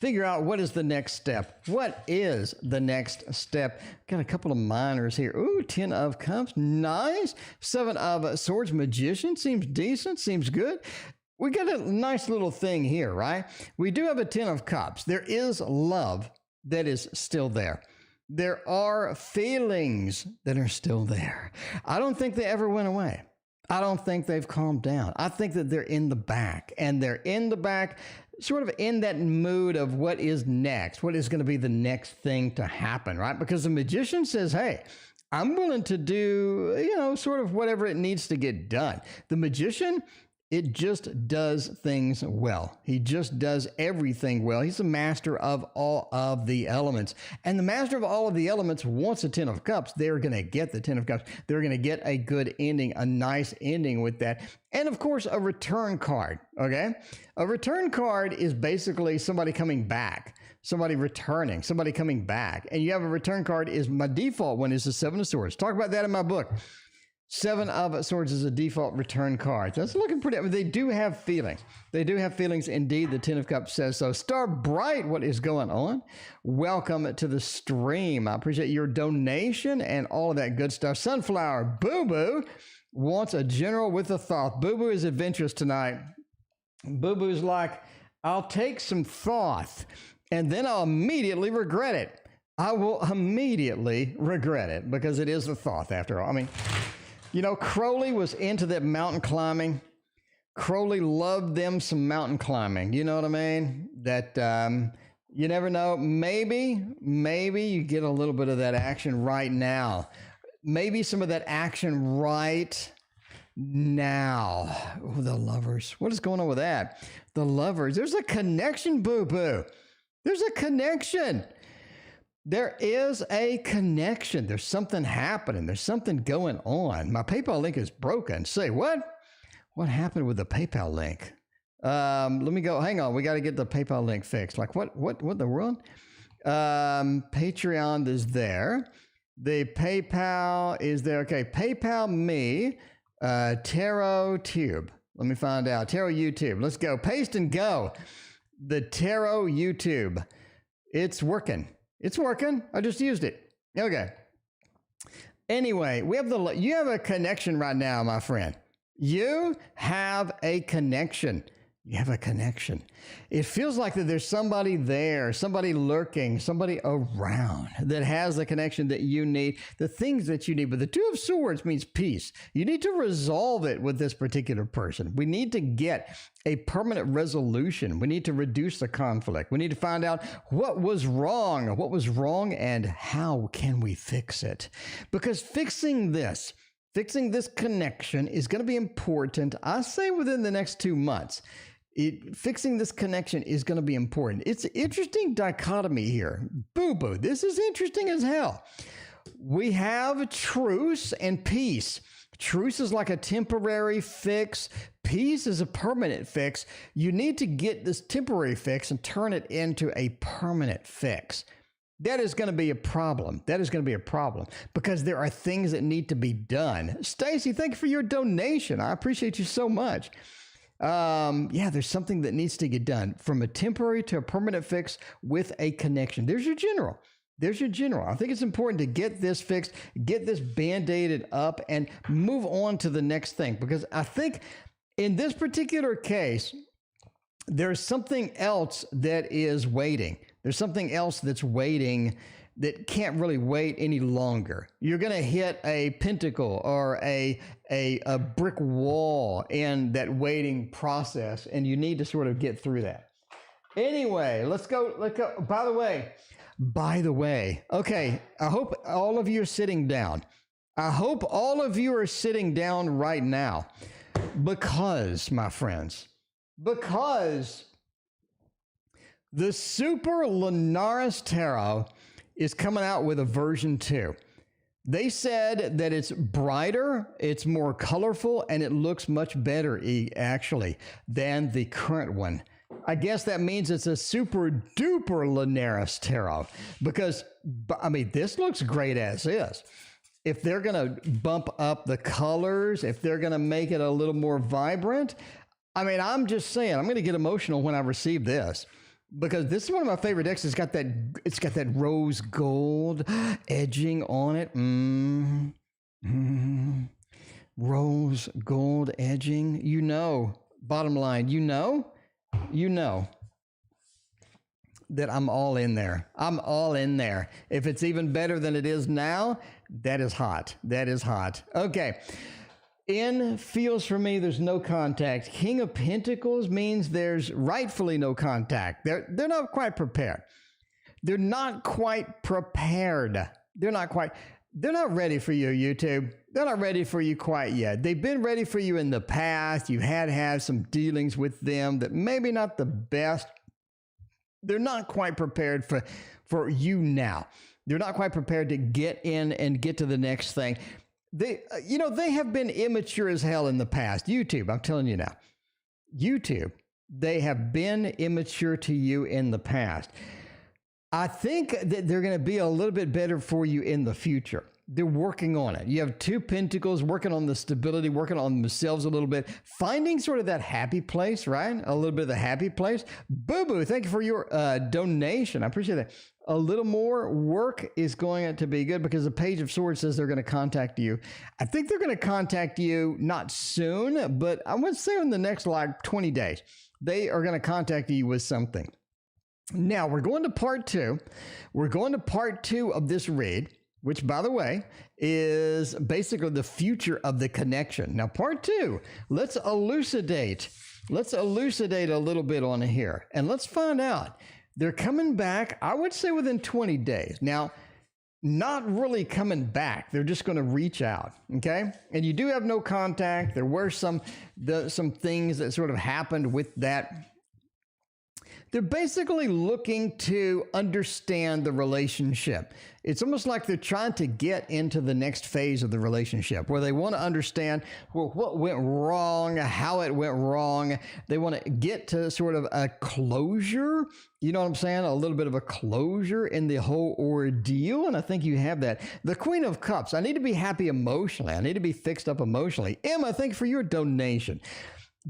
Speaker 2: figure out what is the next step. What is the next step? Got a couple of minors here. Ooh, 10 of Cups. Nice. 7 of Swords. Magician. Seems decent. Seems good. We got a nice little thing here, right? We do have a 10 of Cups. There is love that is still there. There are feelings that are still there. I don't think they ever went away. I don't think they've calmed down. I think that they're in the back, and they're in the back sort of in that mood of what is next, what is going to be the next thing to happen, right? Because the Magician says, hey, I'm willing to do, sort of whatever it needs to get done. The Magician, it just does things well. He just does everything well. He's the master of all of the elements. And the master of all of the elements wants a 10 of Cups. They're going to get the 10 of Cups. They're going to get a good ending, a nice ending with that. And of course, a return card, okay? A return card is basically somebody coming back, somebody returning, somebody coming back. And you have a return card is my default one is the 7 of Swords. Talk about that in my book. 7 of Swords is a default return card. That's looking pretty. I mean, they do have feelings. They do have feelings. Indeed, the 10 of Cups says so. Star Bright, what is going on? Welcome to the stream. I appreciate your donation and all of that good stuff. Sunflower Boo Boo wants a general with a thought. Boo Boo is adventurous tonight. Boo Boo's like, I'll take some thought and then I'll immediately regret it. I will immediately regret it because it is a thought after all. I mean, Crowley was into that mountain climbing. Crowley loved them some mountain climbing. You know what I mean? That you never know. Maybe you get a little bit of that action right now. Maybe some of that action right now. Oh, the Lovers. What is going on with that? The Lovers. There's a connection, Boo Boo. There's a connection. There is a connection. There's something happening. There's something going on. My PayPal link is broken. Say what? What happened with the PayPal link? Let me go. Hang on. We got to get the PayPal link fixed. Like what the world? Patreon is there. The PayPal is there. Okay. PayPal me, Tarot Tube. Let me find out. Tarot YouTube. Let's go. Paste and go. The Tarot YouTube. It's working. It's working. I just used it. Okay. Anyway, you have a connection right now, my friend. You have a connection. You have a connection. It feels like that there's somebody there, somebody lurking, somebody around that has the connection that you need, the things that you need. But the 2 of Swords means peace. You need to resolve it with this particular person. We need to get a permanent resolution. We need to reduce the conflict. We need to find out what was wrong, and how can we fix it? Because fixing this connection is going to be important, I say, within the next 2 months. Fixing this connection is going to be important. It's an interesting dichotomy here. Boo Boo, this is interesting as hell. We have truce and peace. Truce is like a temporary fix. Peace is a permanent fix. You need to get this temporary fix and turn it into a permanent fix. That is going to be a problem. That is going to be a problem because there are things that need to be done. Stacy, thank you for your donation. I appreciate you so much. There's something that needs to get done from a temporary to a permanent fix with a connection. There's your general. There's your general. I think it's important to get this fixed, get this band-aided up, and move on to the next thing. Because I think in this particular case, there's something else that is waiting. There's something else that's waiting that can't really wait any longer. You're going to hit a pentacle or a brick wall in that waiting process, and you need to sort of get through that. Anyway, let's go. By the way, okay, I hope all of you are sitting down. I hope all of you are sitting down right now because, my friends, because the Super Lunaris Tarot is coming out with a version 2. They said that it's brighter, it's more colorful, and it looks much better, actually, than the current one. I guess that means it's a super duper Lunaris Tarot because, I mean, this looks great as is. If they're going to bump up the colors, if they're going to make it a little more vibrant, I mean, I'm just saying, I'm going to get emotional when I receive this because this is one of my favorite decks. It's got that rose gold edging on it. Rose gold edging. You know, bottom line, you know that I'm all in there. I'm all in there. If it's even better than it is now, that is hot. That is hot. Okay. In feels for me, there's no contact. King of Pentacles means there's rightfully no contact. They're not quite prepared. They're not quite prepared. They're not ready for you, YouTube. They're not ready for you quite yet. They've been ready for you in the past. You had some dealings with them that maybe not the best. They're not quite prepared for you now. They're not quite prepared to get in and get to the next thing. They have been immature as hell in the past. YouTube, I'm telling you now. YouTube, they have been immature to you in the past. I think that they're going to be a little bit better for you in the future. They're working on it. You have 2 pentacles, working on the stability, working on themselves a little bit, finding sort of that happy place, right? A little bit of the happy place. Boo-boo, thank you for your donation. I appreciate that. A little more work is going to be good because the Page of Swords says they're going to contact you. I think they're going to contact you not soon, but I would say in the next 20 days. They are going to contact you with something. Now, we're going to part 2. We're going to part 2 of this read, which, by the way, is basically the future of the connection. Now, part 2, let's elucidate. Let's elucidate a little bit on here, and let's find out. They're coming back, I would say, within 20 days. Now, not really coming back. They're just going to reach out, okay? And you do have no contact. There were some things that sort of happened with that. They're basically looking to understand the relationship. It's almost like they're trying to get into the next phase of the relationship where they want to understand what went wrong, how it went wrong. They want to get to sort of a closure. You know what I'm saying? A little bit of a closure in the whole ordeal. And I think you have that. The Queen of Cups. I need to be happy emotionally. I need to be fixed up emotionally. Emma, thank you for your donation.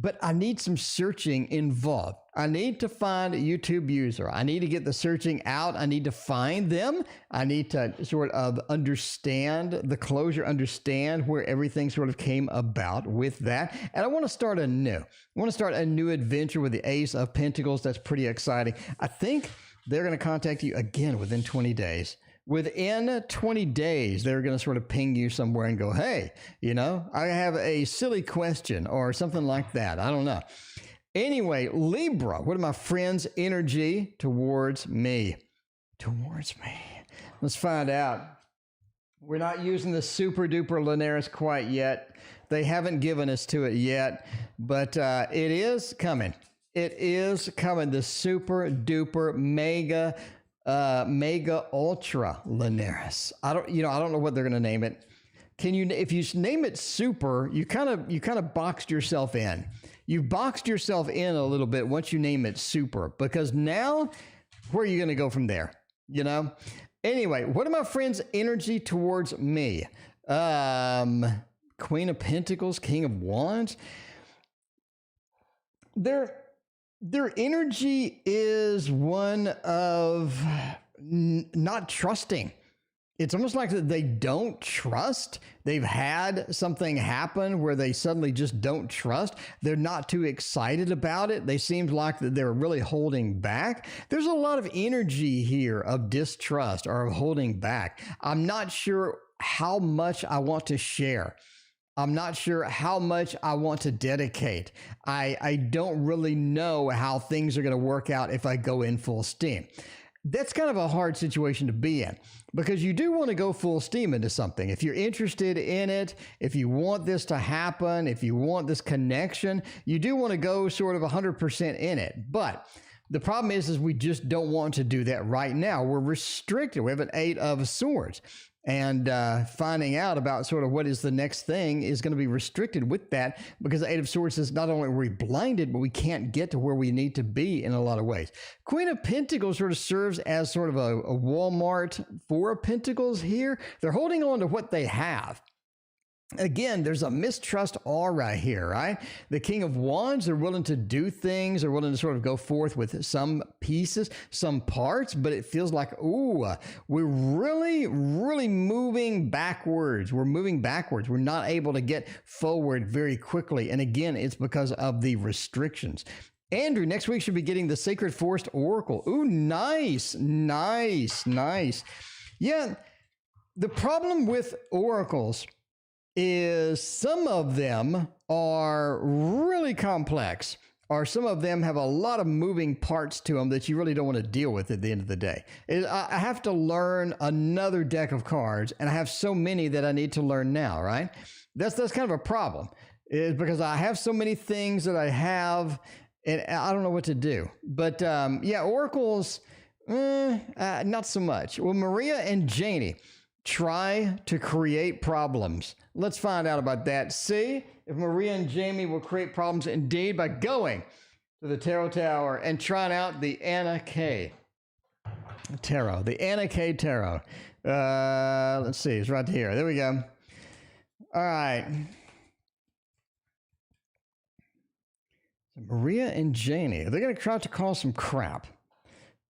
Speaker 2: But I need some searching involved. I need to find a YouTube user. I need to get the searching out. I need to find them. I need to sort of understand the closure, understand where everything sort of came about with that. And I want to start anew. I want to start a new adventure with the Ace of Pentacles. That's pretty exciting. I think they're going to contact you again within 20 days. Within 20 days, they're going to sort of ping you somewhere and go, hey, I have a silly question or something like that. I don't know. Anyway, Libra, what are my friends' energy towards me? Towards me. Let's find out. We're not using the super duper Lunaris quite yet. They haven't given us to it yet, but it is coming. It is coming. The super duper mega ultra Lunaris. I don't know what they're going to name it. If you name it super, you kind of boxed yourself in. You've boxed yourself in a little bit once you name it super, because now where are you going to go from there? Anyway, what are my friends' energy towards me? Queen of Pentacles, King of Wands. Their energy is one of not trusting. It's almost like that they don't trust. They've had something happen where they suddenly just don't trust. They're not too excited about it. They seem like that they're really holding back. There's a lot of energy here of distrust or of holding back. I'm not sure how much I want to share. I'm not sure how much I want to dedicate. I don't really know how things are going to work out if I go in full steam. That's kind of a hard situation to be in because you do want to go full steam into something. If you're interested in it, if you want this to happen, if you want this connection, you do want to go sort of 100% in it. But the problem is we just don't want to do that right now. We're restricted. We have an 8 of Swords. And finding out about sort of what is the next thing is going to be restricted with that because the 8 of Swords is not only are we blinded, but we can't get to where we need to be in a lot of ways. Queen of Pentacles sort of serves as sort of a Walmart 4 of Pentacles here. They're holding on to what they have. Again, there's a mistrust aura here, right? The King of Wands, they're willing to do things. They're willing to sort of go forth with some pieces, some parts, but it feels like, ooh, we're really, really moving backwards. We're moving backwards. We're not able to get forward very quickly. And again, it's because of the restrictions. Andrew, next week should be getting the Sacred Forest Oracle. Ooh, nice, nice, nice. Yeah, the problem with oracles is some of them are really complex, or some of them have a lot of moving parts to them that you really don't want to deal with at the end of the day. I have to learn another deck of cards, and I have so many that I need to learn now, right? That's kind of a problem, is because I have so many things that I have, and I don't know what to do. But yeah, oracles, not so much. Well, Maria and Janie try to create problems. Let's find out about that. See if Maria and Jamie will create problems indeed by going to the Tarot Tower and trying out the Anna K Tarot. The Anna K Tarot. Let's see. It's right here. There we go. All right. So Maria and Janie, are they going to try to cause some crap?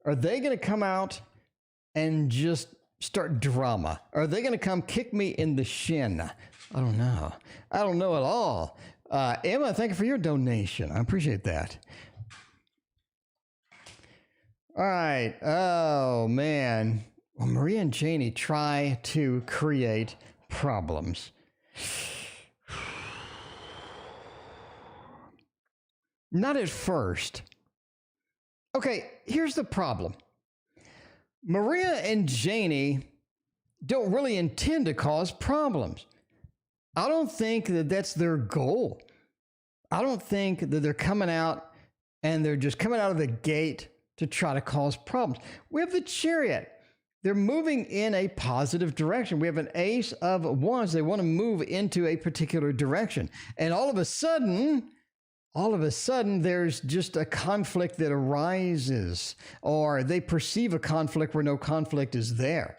Speaker 2: Are they going to come out and just start drama? Are they going to come kick me in the shin? I don't know. I don't know at all. Emma, thank you for your donation. I appreciate that. All right. Oh, man. Well, Maria and Janie try to create problems. Not at first. Okay, here's the problem. Maria and Janie don't really intend to cause problems. I don't think that that's their goal. I don't think that they're coming out and they're just coming out of the gate to try to cause problems. We have the Chariot. They're moving in a positive direction. We have an Ace of Wands. They want to move into a particular direction. And all of a sudden, there's just a conflict that arises, or they perceive a conflict where no conflict is there.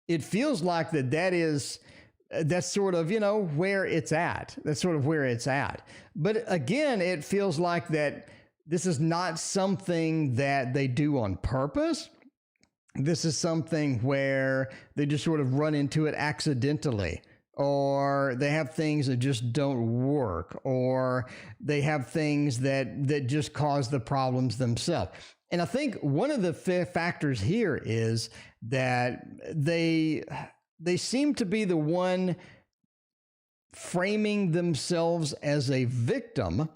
Speaker 2: It feels like that's sort of, where it's at. That's sort of where it's at. But again, it feels like that this is not something that they do on purpose. This is something where they just sort of run into it accidentally, or they have things that just don't work, or they have things that just cause the problems themselves. And I think one of the factors here is that they seem to be the one framing themselves as a victim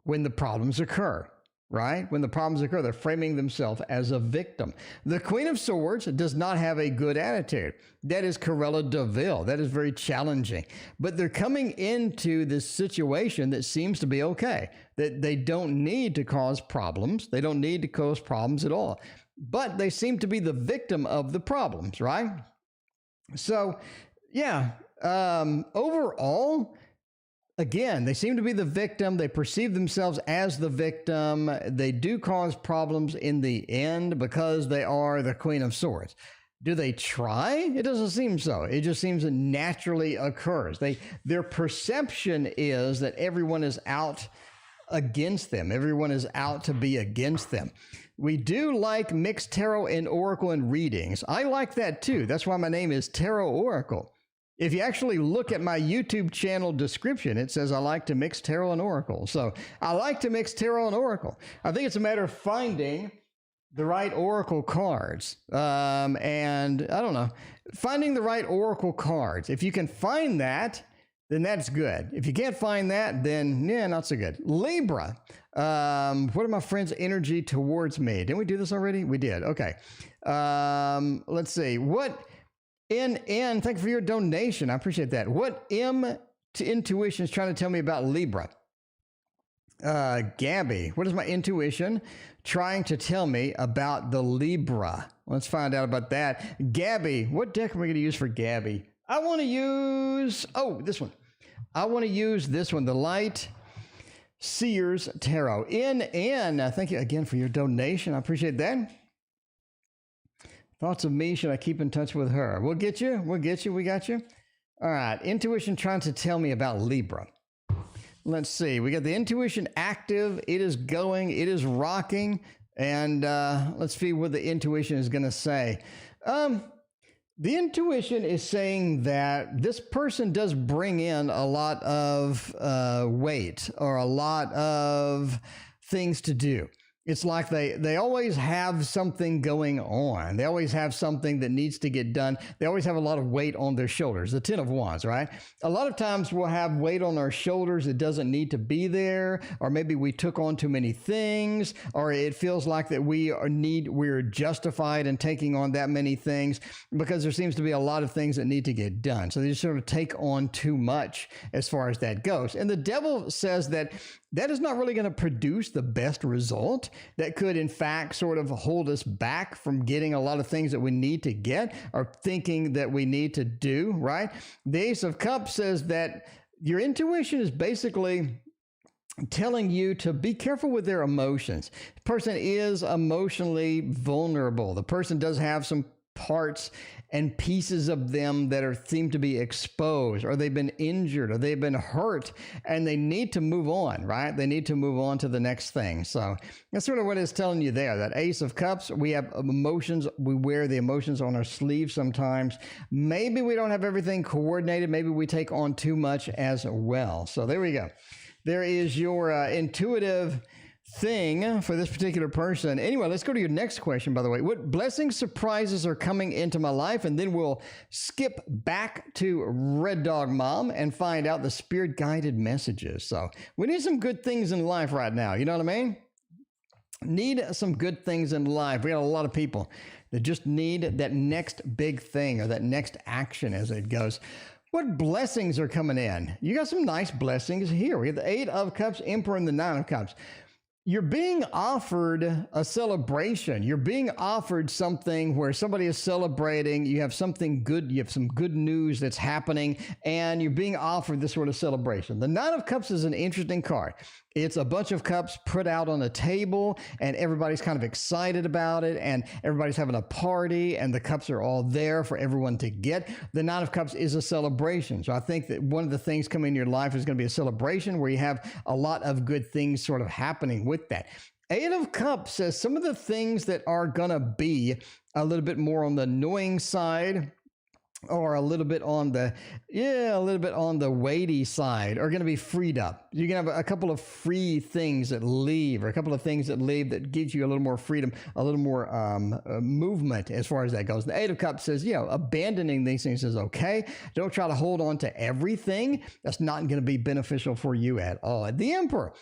Speaker 2: when the problems occur, right? When the problems occur, they're framing themselves as a victim. The Queen of Swords does not have a good attitude. That is Corella DeVille. That is very challenging. But they're coming into this situation that seems to be okay, that they don't need to cause problems. They don't need to cause problems at all. But they seem to be the victim of the problems, right? So, yeah, overall, again, they seem to be the victim. They perceive themselves as the victim. They do cause problems in the end because they are the Queen of Swords. Do they try? It doesn't seem so. It just seems it naturally occurs. Their perception is that everyone is out against them. Everyone is out to be against them. We do like mixed tarot and oracle and readings. I like that too. That's why my name is Tarot Oracle. If you actually look at my YouTube channel description, it says I like to mix tarot and oracle. So I like to mix tarot and oracle. I think it's a matter of finding the right oracle cards. And I don't know, finding the right oracle cards. If you can find that, then that's good. If you can't find that, then yeah, not so good. Libra. What are my friends' energy towards me? Didn't we do this already? We did. Okay. Let's see. What thank you for your donation. I appreciate that. What intuition is trying to tell me about Libra? Gabby, what is my intuition trying to tell me about the Libra? Let's find out about that. Gabby, what deck are we going to use for Gabby? I want to use, this one. I want to use this one, the Light Seers Tarot. Thank you again for your donation. I appreciate that. Thoughts of me, should I keep in touch with her? We'll get you. We got you. All right. Intuition trying to tell me about Libra. Let's see. We got the intuition active. It is going. It is rocking. And let's see what the intuition is going to say. The intuition is saying that this person does bring in a lot of weight or a lot of things to do. It's like they always have something going on. They always have something that needs to get done. They always have a lot of weight on their shoulders. The 10 of Wands, right? A lot of times we'll have weight on our shoulders that doesn't need to be there, or maybe we took on too many things, or it feels like that we're justified in taking on that many things because there seems to be a lot of things that need to get done. So they just sort of take on too much as far as that goes. And the devil says that is not really going to produce the best result. That could, in fact, sort of hold us back from getting a lot of things that we need to get or thinking that we need to do, right? The Ace of Cups says that your intuition is basically telling you to be careful with their emotions. The person is emotionally vulnerable. The person does have some parts and pieces of them that seem to be exposed, or they've been injured, or they've been hurt, and they need to move on, right? They need to move on to the next thing. So that's sort of what it's telling you there. That Ace of Cups, we have emotions. We wear the emotions on our sleeves sometimes. Maybe we don't have everything coordinated. Maybe we take on too much as well. So there we go. There is your intuitive thing for this particular person. Anyway, let's go to your next question, by the way. What blessings, surprises are coming into my life? And then we'll skip back to Red Dog Mom and find out the spirit guided messages. So we need some good things in life right now. You know what I mean? Need some good things in life. We got a lot of people that just need that next big thing or that next action as it goes. What blessings are coming in? You got some nice blessings here. We have the 8 of Cups, Emperor, and the 9 of Cups. You're being offered a celebration. You're being offered something where somebody is celebrating. You have something good. You have some good news that's happening, and you're being offered this sort of celebration. The 9 of Cups is an interesting card. It's a bunch of cups put out on a table, and everybody's kind of excited about it, and everybody's having a party, and the cups are all there for everyone to get. The 9 of Cups is a celebration. So I think that one of the things coming in your life is going to be a celebration where you have a lot of good things sort of happening with that. 8 of Cups says some of the things that are going to be a little bit more on the annoying side, or a little bit on the weighty side, are going to be freed up. You can have a couple of free things that leave, or a couple of things that leave that gives you a little more freedom, a little more movement as far as that goes. The 8 of Cups says, abandoning these things is okay. Don't try to hold on to everything. That's not going to be beneficial for you at all. The Emperor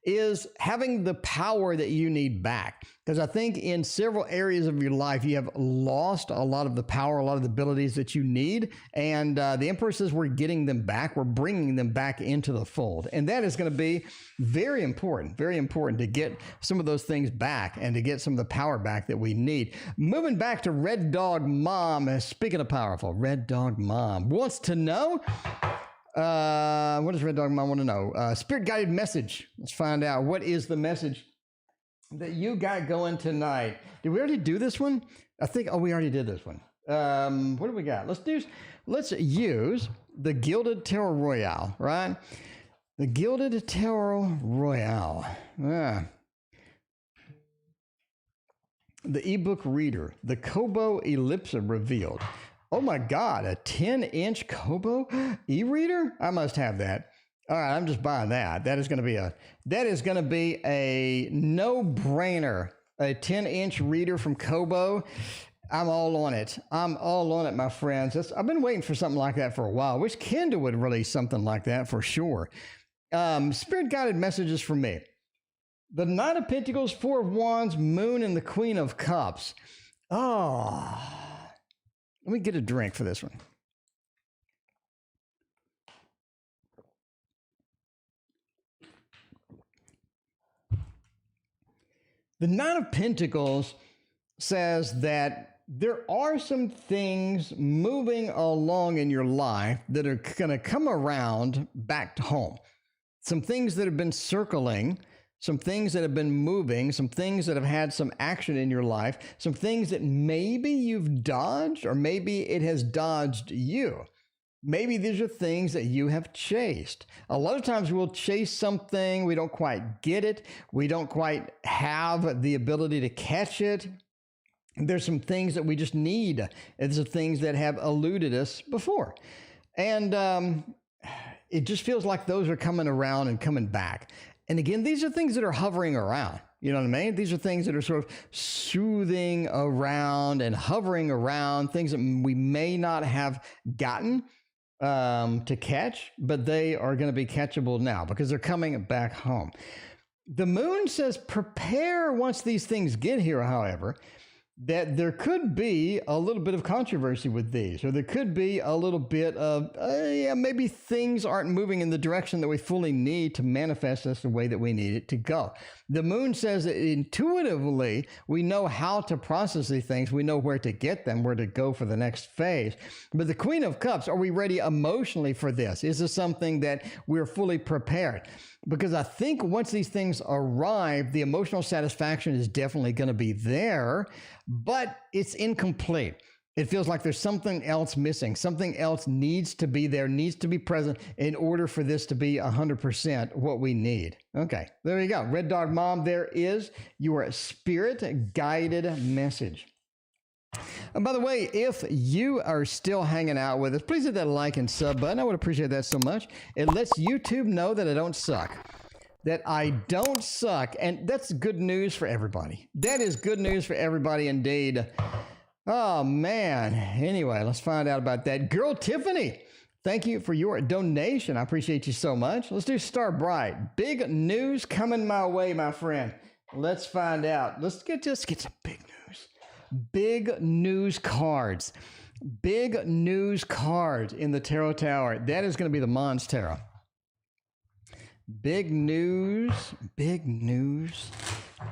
Speaker 2: is having the power that you need back. Because I think in several areas of your life, you have lost a lot of the power, a lot of the abilities that you need. And the Emperor says we're getting them back. We're bringing them back into the fold. And that is going to be very important to get some of those things back and to get some of the power back that we need. Moving back to Red Dog Mom. Speaking of powerful, Red Dog Mom wants to know, what does Red Dog Mom want to know? Spirit guided message. Let's find out. What is the message that you got going tonight? Did we already do this one? I think, we already did this one. What do we got? Let's use the Gilded Tarot Royale, right? The Gilded Tarot Royale. The ebook reader, the Kobo Ellipsa revealed. Oh my God, a 10-inch Kobo e-reader? I must have that. All right, I'm just buying that. That is going to be a no-brainer. A 10-inch reader from Kobo. I'm all on it. I'm all on it, my friends. I've been waiting for something like that for a while. I wish Kindle would release something like that for sure. Spirit-guided messages from me. The Knight of Pentacles, Four of Wands, Moon, and the Queen of Cups. Oh, let me get a drink for this one. The Knight of Pentacles says that there are some things moving along in your life that are going to come around back to home. Some things that have been circling, some things that have been moving, some things that have had some action in your life, some things that maybe you've dodged or maybe it has dodged you. Maybe these are things that you have chased. A lot of times we'll chase something, we don't quite get it, we don't quite have the ability to catch it. There's some things that we just need. There's some things that have eluded us before. And it just feels like those are coming around and coming back. And again, these are things that are hovering around. You know what I mean? These are things that are sort of soothing around and hovering around, things that we may not have gotten to catch, but they are going to be catchable now because they're coming back home. The moon says prepare once these things get here, however, that there could be a little bit of controversy with these, or there could be a little bit of, maybe things aren't moving in the direction that we fully need to manifest us the way that we need it to go. The moon says that intuitively, we know how to process these things. We know where to get them, where to go for the next phase. But the Queen of Cups, are we ready emotionally for this? Is this something that we're fully prepared? Because I think once these things arrive, the emotional satisfaction is definitely going to be there, but it's incomplete. It feels like there's something else missing. Something else needs to be there, needs to be present in order for this to be 100% what we need. Okay, there you go. Red Dog Mom, there is your spirit-guided message. And by the way, if you are still hanging out with us, please hit that like and sub button. I would appreciate that so much. It lets YouTube know that I don't suck. That I don't suck. And that's good news for everybody. That is good news for everybody indeed. Oh, man. Anyway, let's find out about that. Girl Tiffany, thank you for your donation. I appreciate you so much. Let's do Star Bright. Big news coming my way, my friend. Let's find out. Let's get some big news. Big news cards. Big news cards in the Tarot Tower. That is going to be the Mons Tarot. Big news. Big news.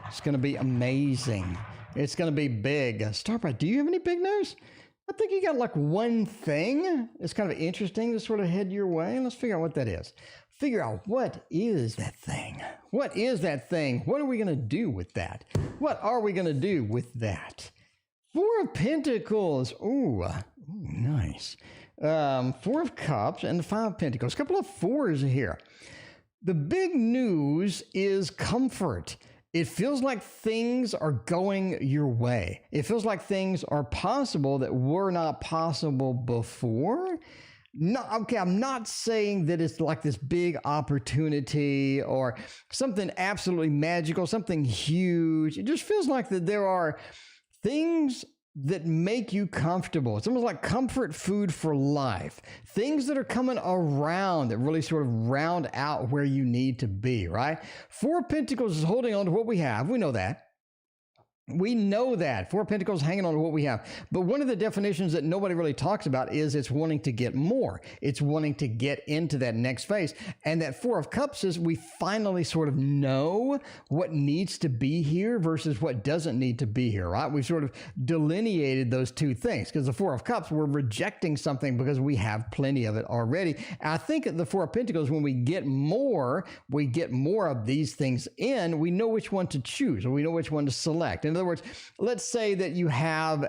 Speaker 2: It's going to be amazing. It's going to be big. Starbright, do you have any big news? I think you got like one thing. It's kind of interesting to sort of head your way. Let's figure out what that is. Figure out what is that thing? What is that thing? What are we going to do with that? What are we going to do with that? Four of Pentacles. Ooh, nice. Four of Cups and the Five of Pentacles. A couple of fours here. The big news is comfort. It feels like things are going your way. It feels like things are possible that were not possible before. No, okay, I'm not saying that it's like this big opportunity or something absolutely magical, something huge. It just feels like that there are things that make you comfortable. It's almost like comfort food for life. Things that are coming around that really sort of round out where you need to be, right? Four of Pentacles is holding on to what we have. We know that. We know that. Four of Pentacles hanging on to what we have. But one of the definitions that nobody really talks about is it's wanting to get more. It's wanting to get into that next phase. And that Four of Cups is we finally sort of know what needs to be here versus what doesn't need to be here, right? We've sort of delineated those two things because the Four of Cups, we're rejecting something because we have plenty of it already. And I think at the Four of Pentacles, when we get more of these things in, we know which one to choose or we know which one to select. In other words, let's say that you have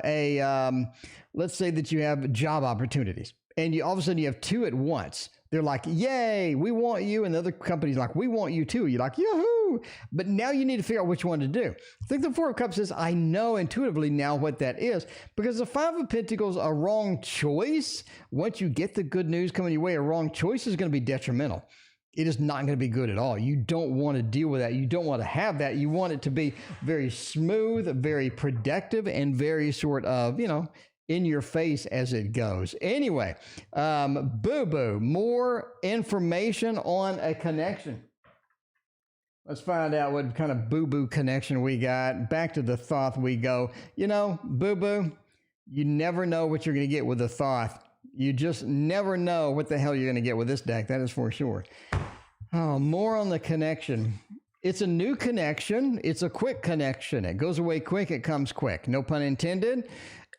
Speaker 2: job opportunities and all of a sudden you have two at once They're like, yay, we want you. And the other company's like, we want you too. You're like, yahoo. But now you need to figure out which one to do. I think the Four of Cups says, I know intuitively now what that is, because the Five of Pentacles, a wrong choice, once you get the good news coming your way, a wrong choice is going to be detrimental. It is not going to be good at all. You don't want to deal with that. You don't want to have that. You want it to be very smooth, very productive, and very sort of, in your face as it goes. Anyway, boo-boo, more information on a connection. Let's find out what kind of boo-boo connection we got. Back to the Thoth we go. Boo-boo, you never know what you're going to get with the Thoth. You just never know what the hell you're going to get with this deck. That is for sure. Oh, more on the connection. It's a new connection. It's a quick connection. It goes away quick. It comes quick. No pun intended.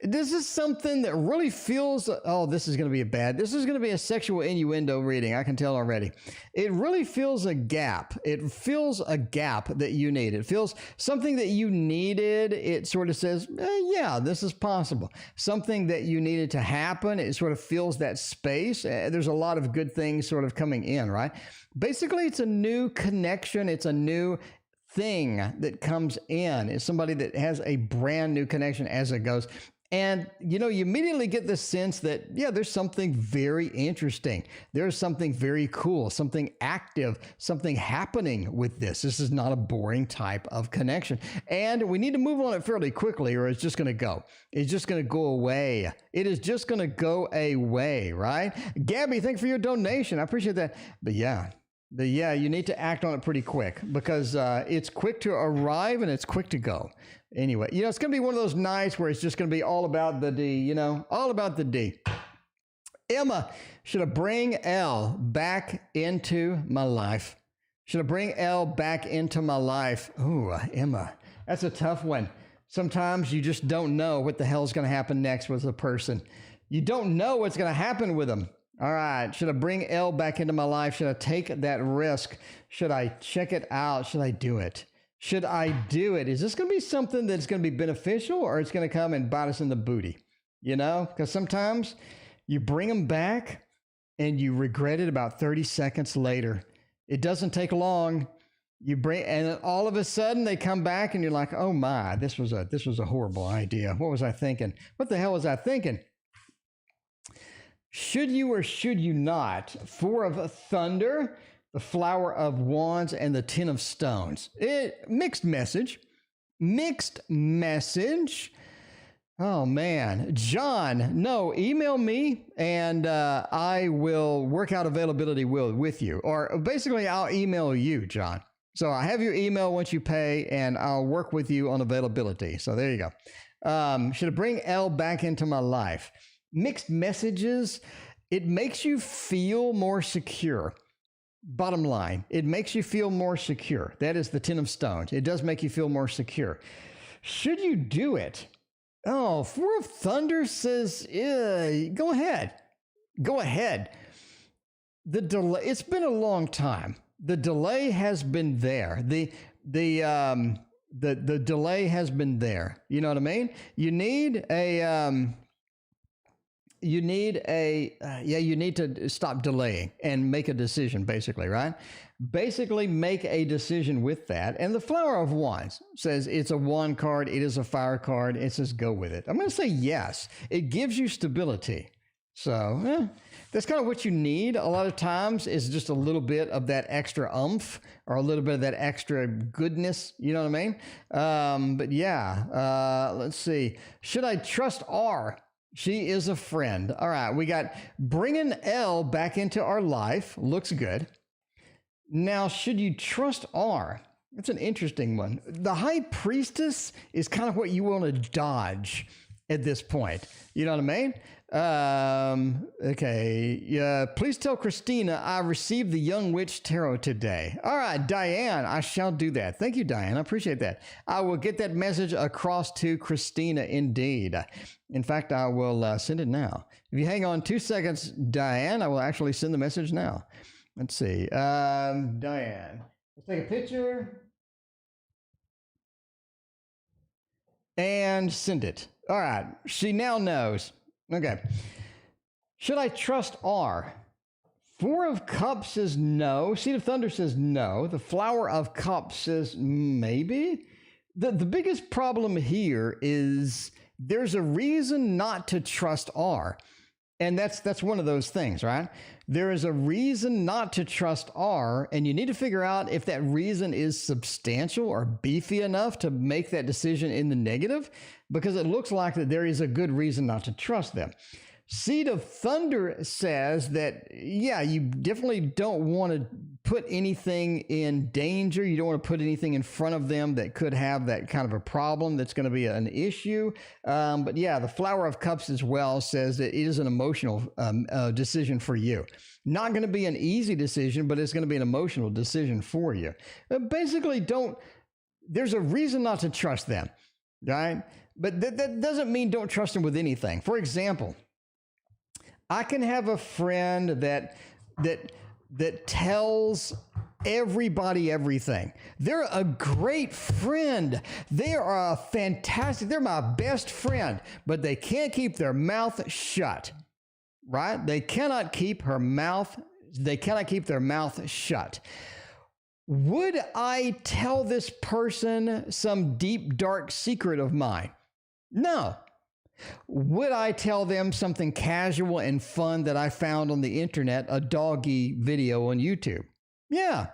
Speaker 2: This is something that really feels, this is going to be this is going to be a sexual innuendo reading. I can tell already. It really feels a gap. It feels a gap that you need. It feels something that you needed. It sort of says, yeah, this is possible. Something that you needed to happen. It sort of fills that space. There's a lot of good things sort of coming in, right? Basically, it's a new connection. It's a new thing that comes in. It's somebody that has a brand new connection as it goes. And, you immediately get the sense that, yeah, there's something very interesting. There's something very cool, something active, something happening with this. This is not a boring type of connection. And we need to move on it fairly quickly, or it's just going to go. It's just going to go away. It is just going to go away, right? Gabby, thanks for your donation. I appreciate that. But yeah, you need to act on it pretty quick, because it's quick to arrive and it's quick to go. Anyway, it's going to be one of those nights where it's just going to be all about the D, all about the D. Emma, should I bring L back into my life? Should I bring L back into my life? Ooh, Emma, that's a tough one. Sometimes you just don't know what the hell is going to happen next with a person. You don't know what's going to happen with them. All right, should I bring L back into my life? Should I take that risk? Should I check it out? Should I do it? Should I do it? Is this going to be something that's going to be beneficial, or it's going to come and bite us in the booty? Because sometimes you bring them back and you regret it about 30 seconds later. It doesn't take long. And then all of a sudden they come back and you're like, oh my, this was a horrible idea. What was I thinking? What the hell was I thinking? Should you or should you not? Four of Thunder, the Flower of Wands, and the Ten of Stones. Mixed message. Oh, man. John, no, email me and I will work out availability with you. Or basically, I'll email you, John. So I have your email once you pay, and I'll work with you on availability. So there you go. Should I bring L back into my life? Mixed messages. It makes you feel more secure. Bottom line, it makes you feel more secure. That is the Ten of Stones. It does make you feel more secure. Should you do it? Oh, Four of Thunder says, go ahead. Go ahead. The delay, it's been a long time. The delay has been there. The delay has been there. You know what I mean? You need to stop delaying and make a decision, basically, right? Basically make a decision with that. And the Flower of Wands says it's a wand card. It is a fire card. It says go with it. I'm going to say yes. It gives you stability. So that's kind of what you need. A lot of times is just a little bit of that extra oomph or a little bit of that extra goodness. You know what I mean? But yeah, let's see. Should I trust R? She is a friend. All right, we got bringing L back into our life. Looks good. Now, should you trust R? That's an interesting one. The High Priestess is kind of what you want to dodge at this point. You know what I mean? Okay. Please tell Christina I received the Young Witch Tarot today. All right, Diane, I shall do that. Thank you, Diane. I appreciate that. I will get that message across to Christina indeed. In fact, I will send it now. If you hang on 2 seconds, Diane, I will actually send the message now. Let's see. Diane, let's take a picture and send it. All right. She now knows. Okay. Should I trust R? Four of Cups says no. Seed of Thunder says no. The Flower of Cups says maybe. The biggest problem here is there's a reason not to trust R. And that's one of those things, right? There is a reason not to trust R, and you need to figure out if that reason is substantial or beefy enough to make that decision in the negative, because it looks like that there is a good reason not to trust them. Seed of Thunder says that, yeah, you definitely don't want to put anything in danger. You don't want to put anything in front of them that could have that kind of a problem that's going to be an issue. But yeah, the Flower of Cups as well says that it is an emotional decision for you. Not going to be an easy decision, but it's going to be an emotional decision for you. Basically, there's a reason not to trust them, right? But that doesn't mean don't trust them with anything. For example, I can have a friend that tells everybody everything. They're a great friend. They are fantastic. They're my best friend, but they can't keep their mouth shut, right? They cannot keep their mouth shut. Would I tell this person some deep, dark secret of mine? No. Would I tell them something casual and fun that I found on the internet, a doggy video on YouTube? Yeah,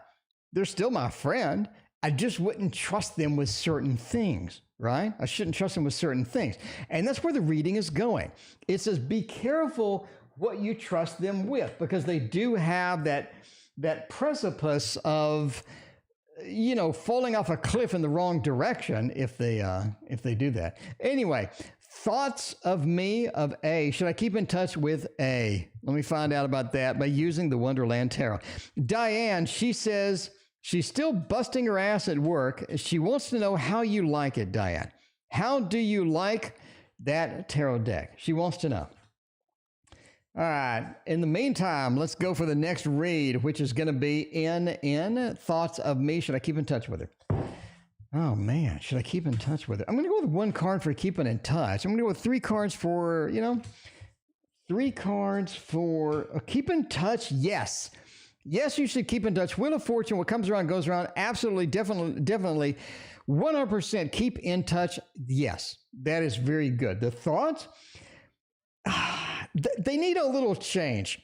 Speaker 2: they're still my friend. I just wouldn't trust them with certain things, right? I shouldn't trust them with certain things. And that's where the reading is going. It says, be careful what you trust them with, because they do have that precipice of, falling off a cliff in the wrong direction if they do that. Anyway, thoughts of me of A. Should I keep in touch with A? Let me find out about that by using the Wonderland Tarot. Diane, she says she's still busting her ass at work. She wants to know how you like it, Diane. How do you like that tarot deck? She wants to know. All right. In the meantime, let's go for the next read, which is going to be in thoughts of me. Should I keep in touch with her? Oh, man. Should I keep in touch with her? I'm going to go with one card for keeping in touch. I'm going to go with 3 cards for, 3 cards for keep in touch. Yes. Yes, you should keep in touch. Wheel of Fortune, what comes around goes around. Absolutely, definitely. 100% keep in touch. Yes, that is very good. The thoughts, they need a little change.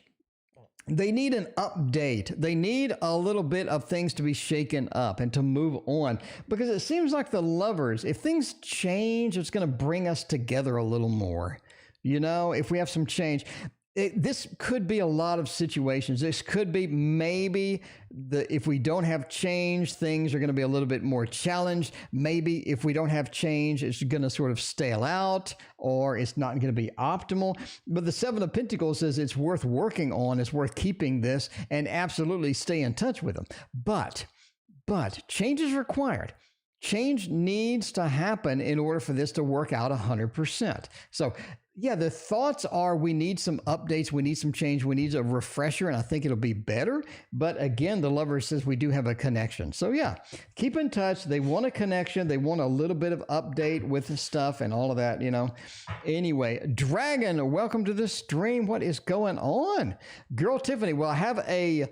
Speaker 2: They need an update. They need a little bit of things to be shaken up and to move on, because it seems like the Lovers, if things change, it's going to bring us together a little more. If we have some change. This could be a lot of situations. This could be maybe if we don't have change, things are going to be a little bit more challenged. Maybe if we don't have change, it's going to sort of stale out, or it's not going to be optimal. But the 7 of Pentacles says it's worth working on. It's worth keeping this, and absolutely stay in touch with them. But change is required. Change needs to happen in order for this to work out 100%. So yeah, the thoughts are we need some updates, we need some change, we need a refresher, and I think it'll be better. But again, the Lover says we do have a connection. So yeah, keep in touch. They want a connection. They want a little bit of update with stuff and all of that, Anyway, Dragon, welcome to the stream. What is going on? Girl Tiffany, well, I have a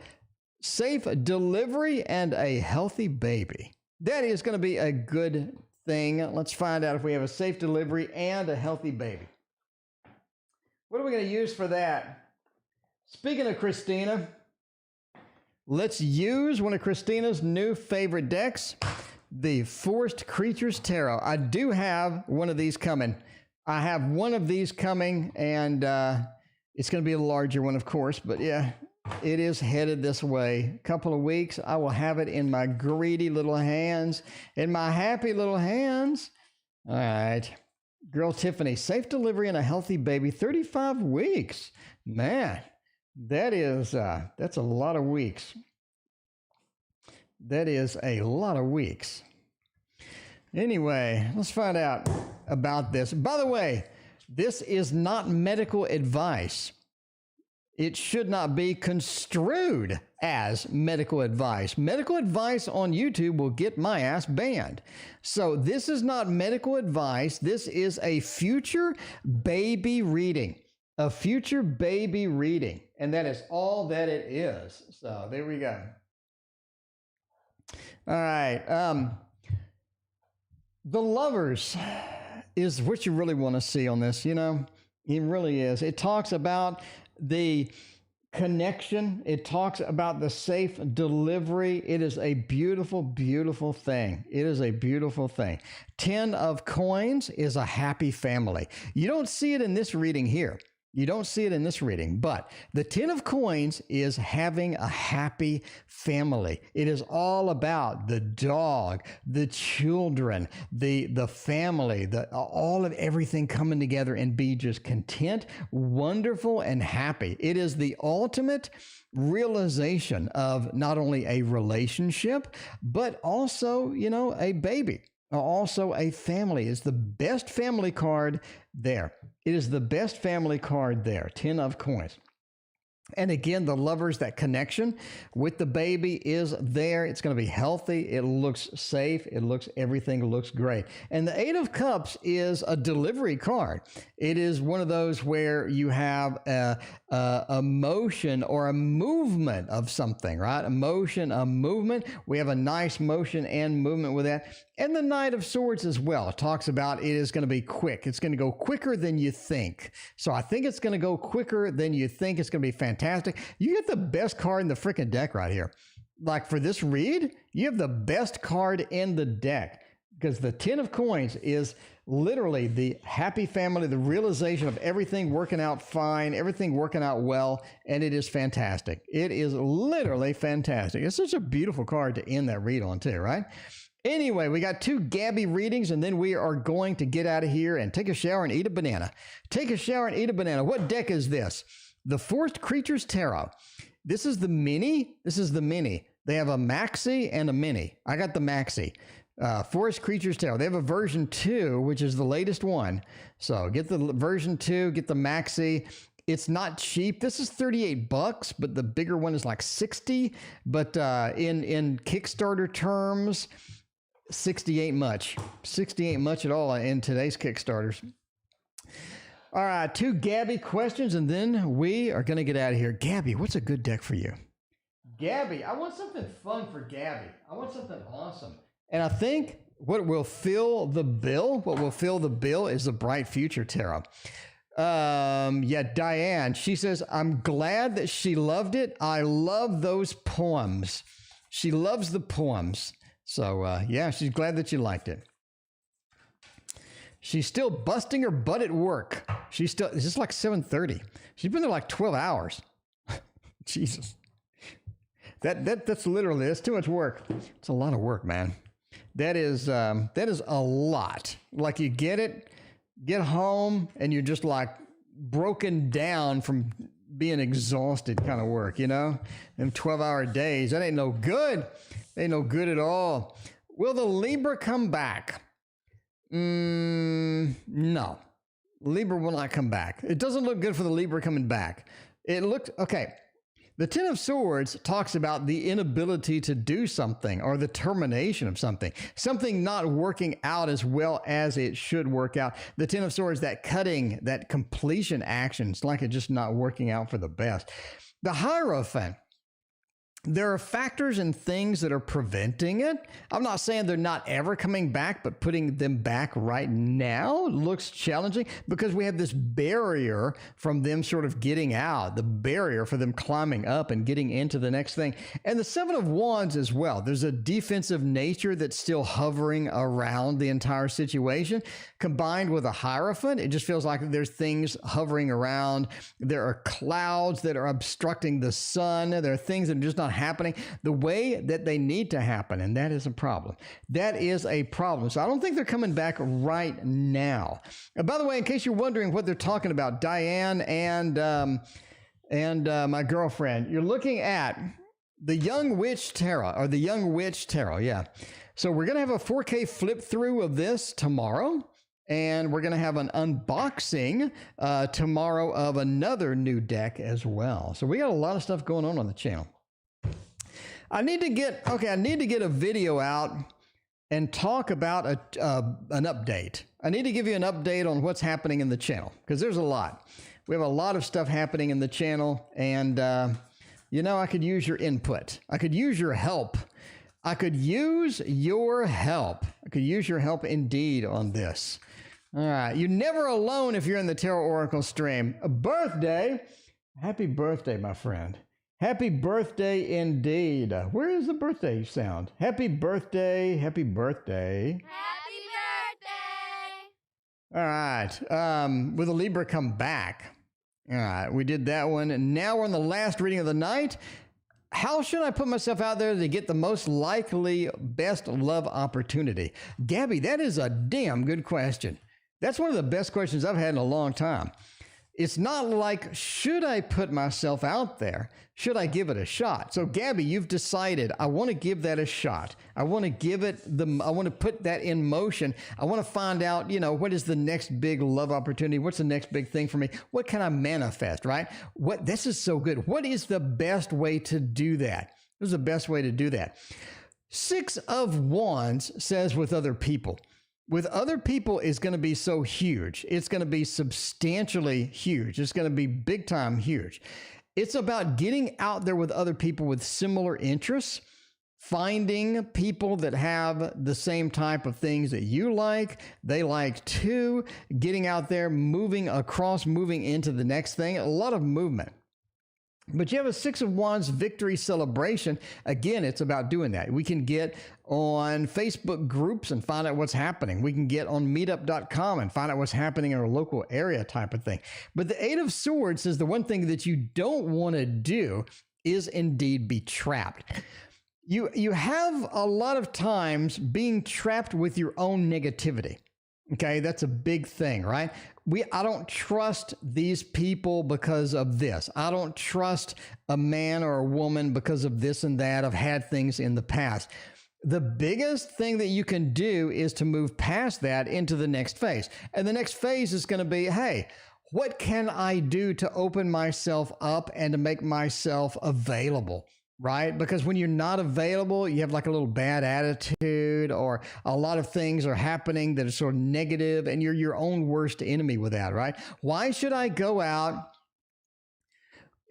Speaker 2: safe delivery and a healthy baby. That is going to be a good thing. Let's find out if we have a safe delivery and a healthy baby. What are we going to use for that? Speaking of Christina, let's use one of Christina's new favorite decks, the Forest Creatures Tarot. I do have one of these coming. I have one of these coming, and it's going to be a larger one, of course, but yeah, it is headed this way. A couple of weeks, I will have it in my greedy little hands, in my happy little hands. All right. Girl Tiffany, safe delivery and a healthy baby, 35 weeks. Man, that's a lot of weeks. That is a lot of weeks. Anyway, let's find out about this. By the way, this is not medical advice. It should not be construed as medical advice. Medical advice on YouTube will get my ass banned. So this is not medical advice. This is a future baby reading. A future baby reading. and that is all that it is. So there we go. All right. The Lovers is what you really want to see on this, you know? It really is. It talks about the connection. It talks about the safe delivery. It is a beautiful, beautiful thing. It is a beautiful thing. 10 of Coins is a happy family. You don't see it in this reading here. You don't see it in this reading, but the 10 of Coins is having a happy family. It is all about the dog, the children, the family, all of everything coming together and be just content, wonderful, and happy. It is the ultimate realization of not only a relationship, but also, you know, a baby. Also a family. Is the best family card there. It is the best family card there. 10 of Coins. And again, the Lovers, that connection with the baby is there. It's going to be healthy. It looks safe. Everything looks great. And the 8 of Cups is a delivery card. It is one of those where you have a motion or a movement of something, right? A motion, a movement. We have a nice motion and movement with that. And the Knight of Swords as well. It talks about it is going to be quick. It's going to go quicker than you think. So I think it's going to go quicker than you think. It's going to be fantastic. You get the best card in the freaking deck right here. Like for this read, you have the best card in the deck because the 10 of Coins is literally the happy family, the realization of everything working out fine, everything working out well, and it is fantastic. It is literally fantastic. It's such a beautiful card to end that read on too, right? Anyway, we got 2 Gabby readings, and then we are going to get out of here and take a shower and eat a banana. Take a shower and eat a banana. What deck is this? The Forest Creatures Tarot. This is the mini. This is the mini. They have a maxi and a mini. I got the maxi. Forest Creatures Tarot. They have a version 2, which is the latest one. So get the version 2, get the maxi. It's not cheap. This is $38, but the bigger one is like 60. But in Kickstarter terms, 60 ain't much. 60 ain't much at all in today's Kickstarters. All right, 2 Gabby questions, and then we are going to get out of here. Gabby, what's a good deck for you? Gabby, I want something fun for Gabby. I want something awesome. And I think what will fill the bill, is the Bright Future Tarot. Yeah, Diane, she says, I'm glad that she loved it. I love those poems. She loves the poems. So, yeah, she's glad that you liked it. She's still busting her butt at work. It's just like 7:30. She's been there like 12 hours. Jesus. That's literally, that's too much work. It's a lot of work, man. That is a lot. Like you get home and you're just like broken down from being exhausted kind of work, you know? Them 12-hour days, that ain't no good. Ain't no good at all. Will the Libra come back? No. Libra will not come back. It doesn't look good for the Libra coming back. It looked, okay. The 10 of Swords talks about the inability to do something or the termination of something not working out as well as it should work out. The 10 of Swords, that cutting, that completion action, it's like it's just not working out for the best. The Hierophant, there are factors and things that are preventing it. I'm not saying they're not ever coming back, but putting them back right now looks challenging because we have this barrier from them sort of getting out, the barrier for them climbing up and getting into the next thing. And the 7 of Wands as well. There's a defensive nature that's still hovering around the entire situation. Combined with a Hierophant, it just feels like there's things hovering around. There are clouds that are obstructing the sun. There are things that are just not happening the way that they need to happen, and that is a problem. That is a problem. So I don't think they're coming back right now. And by the way, in case you're wondering what they're talking about, Diane and my girlfriend, you're looking at the Young Witch Tarot, or the Young Witch Tarot, yeah. So we're going to have a 4K flip through of this tomorrow. And we're going to have an unboxing tomorrow of another new deck as well. So we got a lot of stuff going on the channel. I need to get a video out and talk about an update. I need to give you an update on what's happening in the channel because there's a lot. We have a lot of stuff happening in the channel, and I could use your input. I could use your help. I could use your help. I could use your help indeed on this. All right. You're never alone if you're in the Tarot Oracle stream. A birthday. Happy birthday, my friend. Happy birthday indeed. Where is the birthday sound? Happy birthday. Happy birthday.
Speaker 1: Happy birthday!
Speaker 2: All right. Will the Libra come back? All right. We did that one. And now we're on the last reading of the night. How should I put myself out there to get the most likely best love opportunity? Gabby, that is a damn good question. That's one of the best questions I've had in a long time. It's not like, should I put myself out there? Should I give it a shot? So Gabby, you've decided, I want to give that a shot. I want to give it I want to put that in motion. I want to find out, what is the next big love opportunity? What's the next big thing for me? What can I manifest, right? This is so good. What is the best way to do that? What is the best way to do that? 6 of Wands says with other people. With other people is going to be so huge. It's going to be substantially huge. It's going to be big time huge. It's about getting out there with other people with similar interests, finding people that have the same type of things that you like, they like too, getting out there, moving into the next thing, a lot of movement. But you have a 6 of Wands victory celebration. Again, it's about doing that. We can get on Facebook groups and find out what's happening. We can get on meetup.com and find out what's happening in our local area type of thing. But the 8 of Swords says the one thing that you don't want to do is indeed be trapped. You have a lot of times being trapped with your own negativity. Okay, that's a big thing, right? I don't trust these people because of this. I don't trust a man or a woman because of this and that. I've had things in the past. The biggest thing that you can do is to move past that into the next phase. And the next phase is going to be, hey, what can I do to open myself up and to make myself available? Right? Because when you're not available, you have like a little bad attitude, or a lot of things are happening that are sort of negative, and you're your own worst enemy with that, right? Why should I go out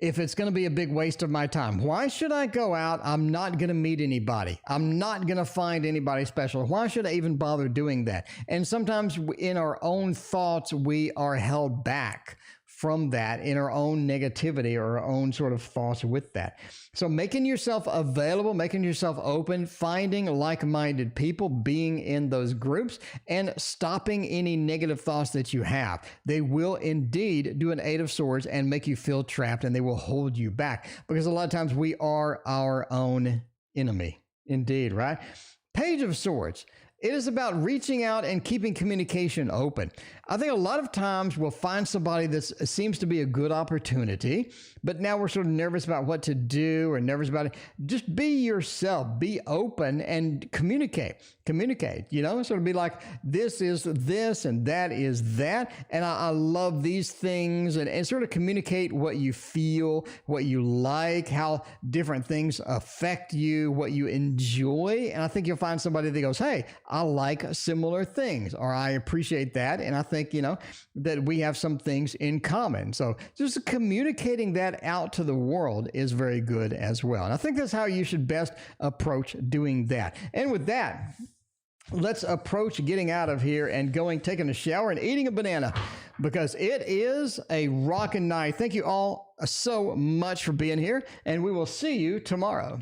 Speaker 2: if it's going to be a big waste of my time? Why should I go out? I'm not going to meet anybody. I'm not going to find anybody special. Why should I even bother doing that? And sometimes in our own thoughts, we are held back from that in our own negativity or our own sort of thoughts with that. So making yourself available, making yourself open, finding like-minded people, being in those groups, and stopping any negative thoughts that you have. They will indeed do an 8 of Swords and make you feel trapped, and they will hold you back, because a lot of times we are our own enemy. Indeed, right? Page of Swords. It is about reaching out and keeping communication open. I think a lot of times we'll find somebody that seems to be a good opportunity, but now we're sort of nervous about what to do or nervous about it. Just be yourself, be open, and communicate, sort of be like, this is this and that is that. And I love these things, and sort of communicate what you feel, what you like, how different things affect you, what you enjoy. And I think you'll find somebody that goes, hey, I like similar things, or I appreciate that. And I think, that we have some things in common. So just communicating that out to the world is very good as well. And I think that's how you should best approach doing that. And with that, let's approach getting out of here and taking a shower and eating a banana, because it is a rockin' night. Thank you all so much for being here, and we will see you tomorrow.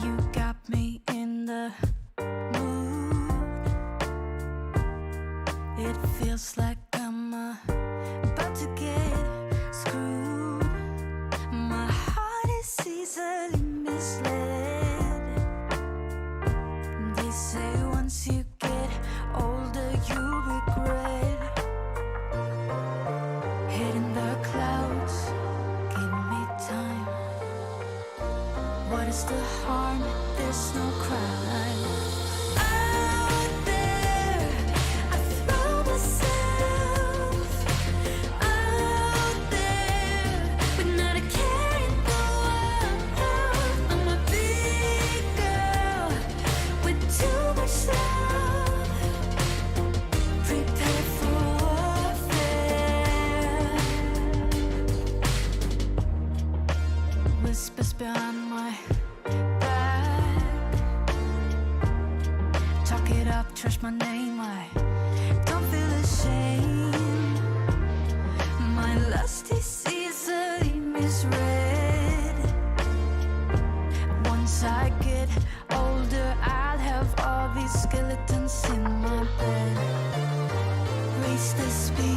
Speaker 1: You got me in the mood. It feels like I'm about to get screwed. My heart is easily misled. They say once you get older, you regret. Head in the clouds, give me time. What is the harm? There's no crime. Out there, I throw myself out there, but not a whispers behind my back. Talk it up, trash my name, I don't feel ashamed. My lust is easily misread. Once I get older, I'll have all these skeletons in my bed. Raise the speed.